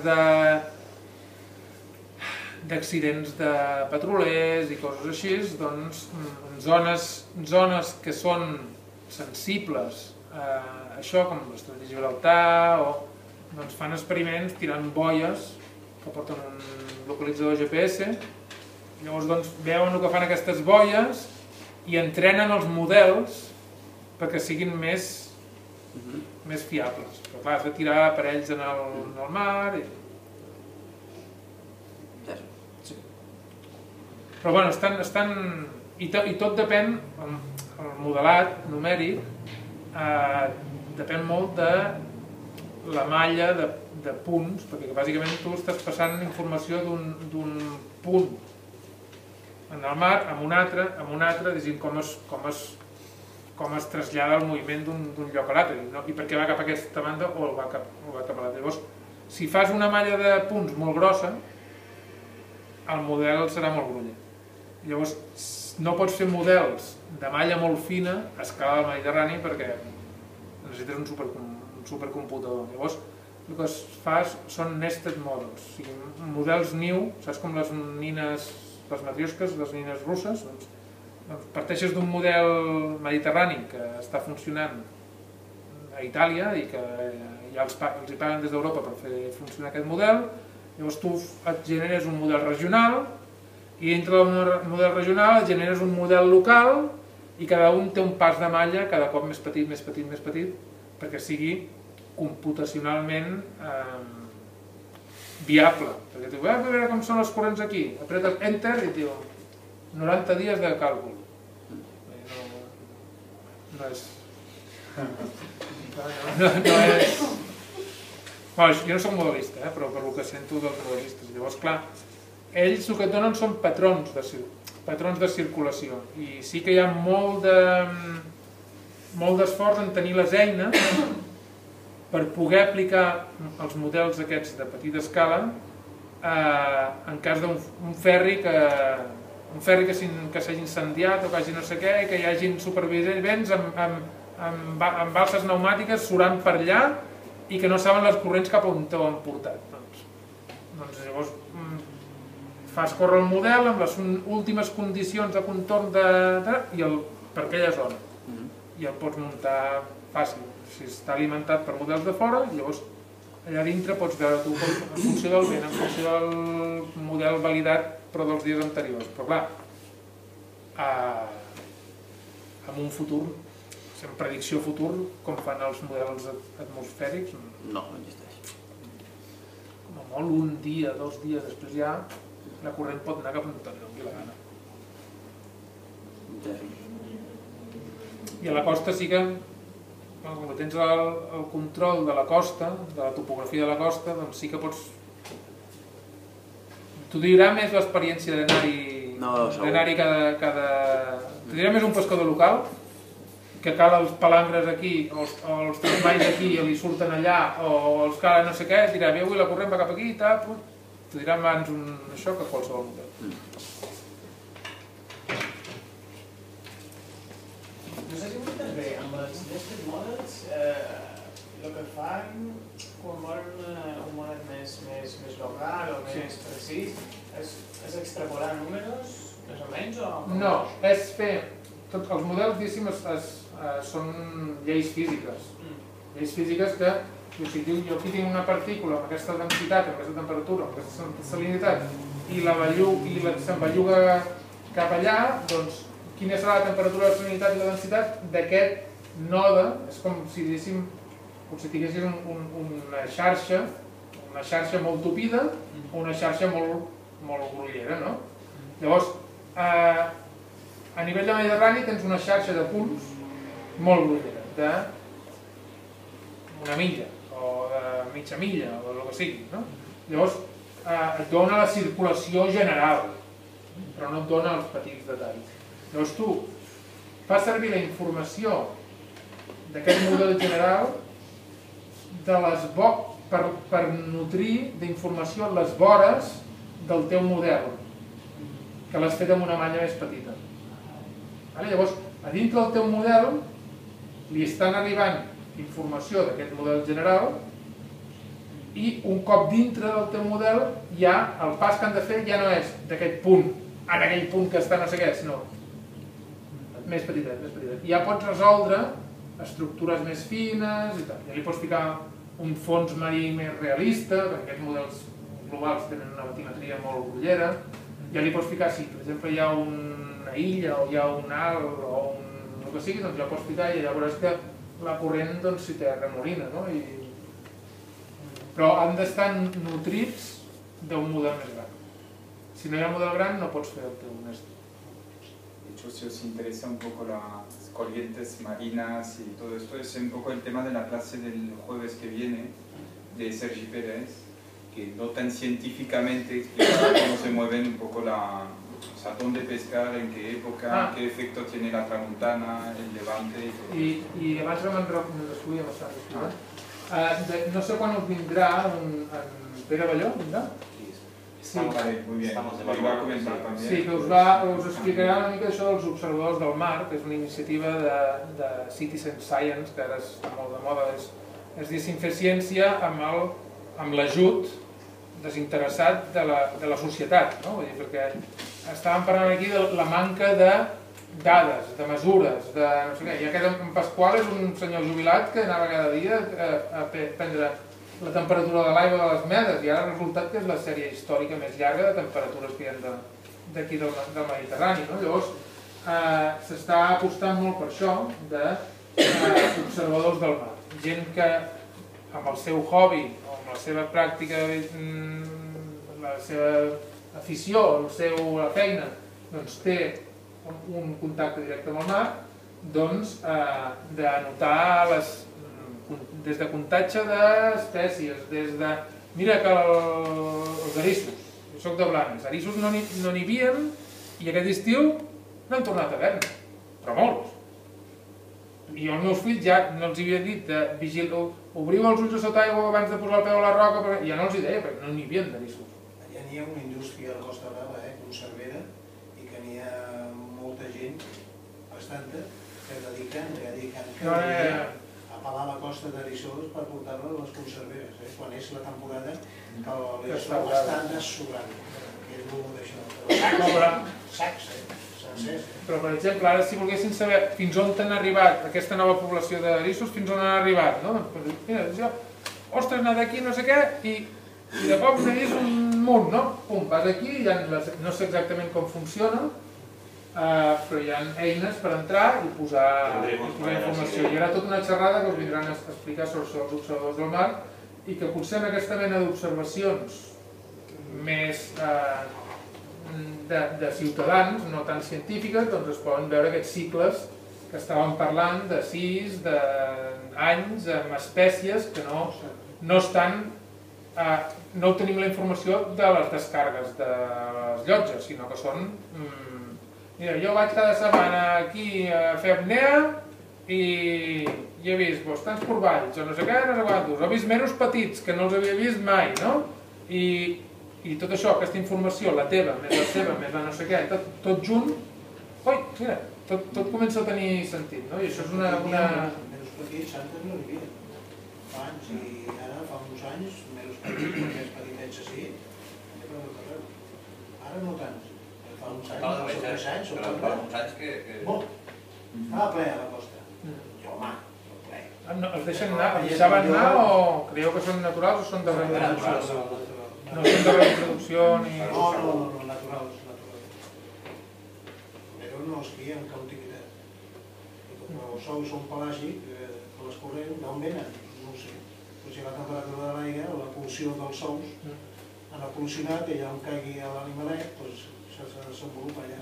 S1: d'accidents de petrolers i coses així, doncs en zones que són sensibles a això, com l'Estret de Gibraltar, doncs fan experiments tirant boies que porten un localitzador GPS, llavors veuen el que fan aquestes boies i entrenen els models perquè siguin més fiables. Però clar, has de tirar aparells en el mar i... Però bueno, i tot depèn, el modelat numèric depèn molt de la malla de punts, perquè bàsicament tu estàs passant informació d'un punt en el mar amb un altre, diguem com es trasllada el moviment d'un lloc a l'altre, i per què va cap a aquesta banda o va cap a l'altra. Llavors, si fas una malla de punts molt grossa, el model serà molt gruller. Llavors, no pots fer models de malla molt fina a escala del Mediterrani perquè necessites un supercomputador. Llavors, el que es fa són nested models, o sigui, models niu, saps com les nines, les matriosques, les nines russes, doncs parteixes d'un model mediterrani que està funcionant a Itàlia i que ja els hi paguen des d'Europa per fer funcionar aquest model, llavors tu et generes un model regional i dintre del model regional et generes un model local i cada un té un pas de malla cada cop més petit, més petit, més petit, perquè sigui computacionalment viable. Perquè diu, a veure com són els corrents aquí, apretes Enter i et diu 90 dies de càlcul. No és... No és... Bueno, jo no soc modelista, però per el que sento dels modelistes. Llavors, clar, ells el que et donen són patrons de circulació i sí que hi ha molt d'esforç en tenir les eines per poder aplicar els models aquests de petita escala en cas d'un ferri que s'hagi incendiat o que hagi no sé què, que hi hagin supervivents amb balses pneumàtiques surant per allà i que no saben les corrents cap on t'ho han portat. Doncs llavors fas córrer el model amb les últimes condicions de contorn per aquella zona i el pots muntar fàcil. Si està alimentat per models de fora, llavors allà dintre pots veure tu en funció del vent, en funció del model validat però dels dies anteriors. Però clar, en un futur, en predicció futur, com fan els models atmosfèrics,
S3: no existeix.
S1: Com a molt un dia, 2 dies, després ja la corrent pot anar cap on te doni la gana. I a la costa sí que, quan tens el control de la costa, de la topografia de la costa, doncs sí que pots... T'ho dirà més l'experiència d'anar-hi cada... T'ho dirà més un pescador local, que cala els palangres aquí, o els trasballs aquí i li surten allà, o els cala no sé què, et dirà, veu, i la corrent va cap aquí, t'ho dirà abans això que qualsevol model.
S2: No sé si m'entens bé, amb els nested models, el que fan quan volen un model més local o més precís és extrapolar números, més o menys?
S1: No, és fer... Tots els models, diguéssim, són lleis físiques. Lleis físiques que, si diu, jo aquí tinc una partícula amb aquesta densitat, amb aquesta temperatura, amb aquesta salinitat, i se'n belluga cap allà, doncs quina serà la temperatura, la salinitat i la densitat d'aquest node? És com si, diguéssim, tinguessis una xarxa molt tupida o una xarxa molt grollera, no? Llavors, a nivell de Mediterrani tens una xarxa de punts molt grollera, d'una milla o de mitja milla o el que sigui, no? Llavors et dona la circulació general, però no et dona els petits detalls. Llavors tu fas servir la informació d'aquest model general per nutrir d'informació les vores del teu model, que l'has fet amb una malla més petita. Llavors, a dintre del teu model li estan arribant informació d'aquest model general i un cop dintre del teu model ja el pas que han de fer ja no és d'aquest punt a aquell punt que està no sé què, sinó més petitet, més petitet. I ja pots resoldre estructures més fines i tal. Ja li pots ficar un fons marí més realista, perquè aquests models globals tenen una batimetria molt grollera. Ja li pots ficar, si per exemple hi ha una illa o hi ha un alt o el que sigui, doncs ja pots ficar i ja veuràs que la corrent s'hi té remolina, no? Però han d'estar nutrits d'un model més gran. Si no hi ha model gran no pots fer el teu nested.
S5: De hecho, si os interesa un poco las corrientes marinas y todo esto, es un poco el tema de la clase del jueves que viene de Sergi Pérez, que no tan científicamente explica cómo se mueven un poco o sea, dónde pescar, en qué época, qué efecto tiene la tramuntana, el levante y todo eso.
S1: I abans me'n descuida bastant. No sé quan us vindrà en Pere Balló, vindrà?
S5: Sí, vale, muy bien. Lo iba a comentar también.
S1: Sí, que us explicarà una mica això dels observadors del mar, que és una iniciativa de Citizen Science, que ara està molt de moda, és diguéssim fer ciència amb l'ajut desinteressat de la societat, no? Vull dir, perquè estàvem parlant aquí de la manca de dades, de mesures, de no sé què, i aquest en Pasqual és un senyor jubilat que anava cada dia a prendre la temperatura de l'aigua de les medes, i ara ha resultat que és la sèrie històrica més llarga de temperatures que hi ha d'aquí del Mediterrani, no? Llavors s'està apostant molt per això d'observadors del mar, gent que amb el seu hobby o amb la seva pràctica, la seva afició, la feina, doncs té un contacte directe amb el mar, doncs d'anotar des de comptatge d'espècies, des de... Mira que els erissos, jo soc de Blanes, erissos no n'hi havien i aquest estiu no han tornat a veure, però molts. I els meus fills ja no els havia dit de obriu els ulls a sota aigua abans de posar el peu a la roca, ja no els hi deia, perquè no n'hi havia d'erissos.
S2: Allà n'hi ha una indústria a la Costa Brava, conservera, i que n'hi ha molta gent, bastanta, que dediquen a pelar la costa d'eriçons per portar-la a les conserveres, quan és la temporada que l'eriçó està dessobrant, que és molt d'això. Sacs, sencers.
S1: Però, per exemple, ara si volguessin saber fins on han arribat aquesta nova població d'erissos, fins on han arribat, no? Mira, ostres, anar d'aquí, no sé què, i de cop n'he vist un munt, no? Pum, vas aquí, no sé exactament com funciona, però hi ha eines per entrar i posar informació. Hi haurà tota una xerrada que us vindran a explicar sobre els observadors del mar i que potser en aquesta mena d'observacions més de ciutadans, no tan científiques, doncs es poden veure aquests cicles que estàvem parlant de 6 anys amb espècies que no estan... No obtenim la informació de les descàrregues de les llotges, sinó que són... Mira, jo vaig cada setmana aquí a fer apnea i he vist tants corballs o no sé què, no sé quantos. He vist meros petits que no els havia vist mai, no? I tot això, aquesta informació, la teva, més la seva, més la no sé què, tot junt, oi, mira, tot comença a tenir sentit, no? I això és una...
S2: Meros petits, antes no n'hi havia. Fa anys, i ara fa uns anys, meros petits, aquests petitets així, ara no tants. Fa uns anys,
S4: fa uns anys que...
S2: Estava ple a la costa. Jo, home, ple.
S1: Els deixen anar, els deixaven anar o creieu que són naturals o són de reproducció? No són de reproducció ni...
S2: No, naturals. Però no es crien en cautivitat. Com els ous són pelàgics, per les corrents, d'on venen? No ho sé. Però si la temperatura de l'aigua, la pol·lució dels ous, han evolucionat i allà on caigui l'animalet, doncs se desenvolupa allà.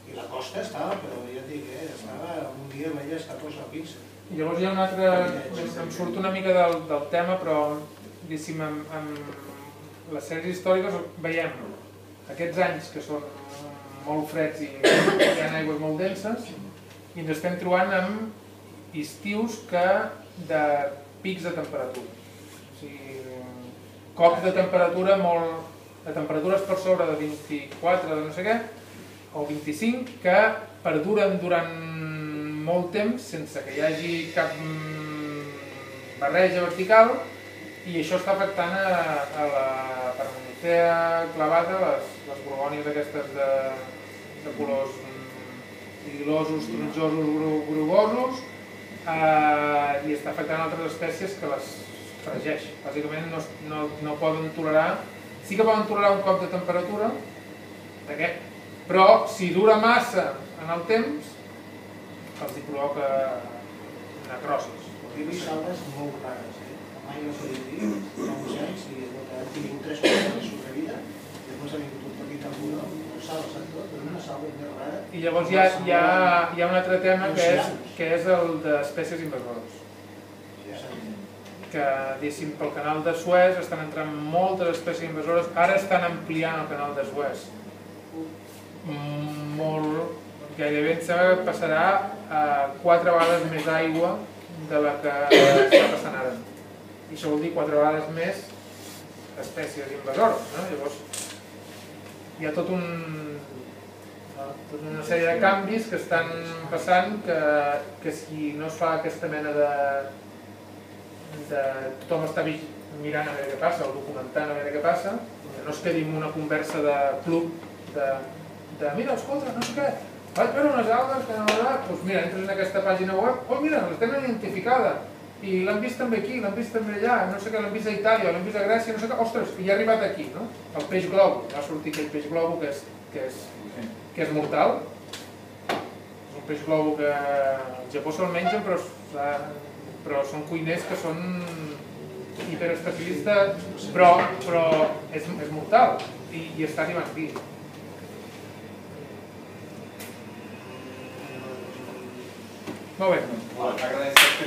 S2: I la costa estava, però ja et dic, estava, un dia veia esta cosa a pinça.
S1: I llavors hi ha un altre, em surt una mica del tema, però diguéssim, amb les sèries històriques veiem aquests anys que són molt freds i hi ha aigües molt denses i ens estem trobant amb estius de pics de temperatura. O sigui, cops de temperatura molt... de temperatures per sobre de 24, de no sé què, o 25, que perduren durant molt temps sense que hi hagi cap barreja vertical i això està afectant a la Paramenicea clavada, les gorgònies aquestes de colors lilosos, taronjosos, grogosos, i està afectant altres espècies que les fregeix. Bàsicament no poden tolerar, sí que poden tolerar un cop de temperatura, però si dura massa en el temps, els hi provoca necrosis.
S2: Hi salves molt rares, mai no s'ha dit, fa uns anys, i han tingut 3 coses de sobrevida, i després ha vingut un petit alguna, una salva més rara.
S1: I llavors hi ha un altre tema que és el d'espècies invasores. Que, diguéssim, pel canal de Suez estan entrant moltes espècies invasores, ara estan ampliant el canal de Suez. Gairebé em sembla que passarà a 4 vegades més aigua de la que està passant ara. I això vol dir 4 vegades més espècies invasores, no? Llavors, hi ha tota una sèrie de canvis que estan passant que si no es fa aquesta mena tothom està mirant a veure què passa o documentant a veure què passa, no es quedi en una conversa de club de mira, escolta, no sé què, vaig veure unes algues que doncs mira, entres en aquesta pàgina web, oh mira, les tenen identificada i l'han vist també aquí, l'han vist també allà, no sé què, l'han vist a Itàlia, l'han vist a Grècia, no sé què, ostres, i ha arribat aquí, no? El peix globo, va sortir aquell peix globo que és mortal, és un peix globo que al Japó se'l mengen però són cuiners que són hiperespecialistes, però és mortal i està arribant aquí. Molt bé.
S5: Agradecerte.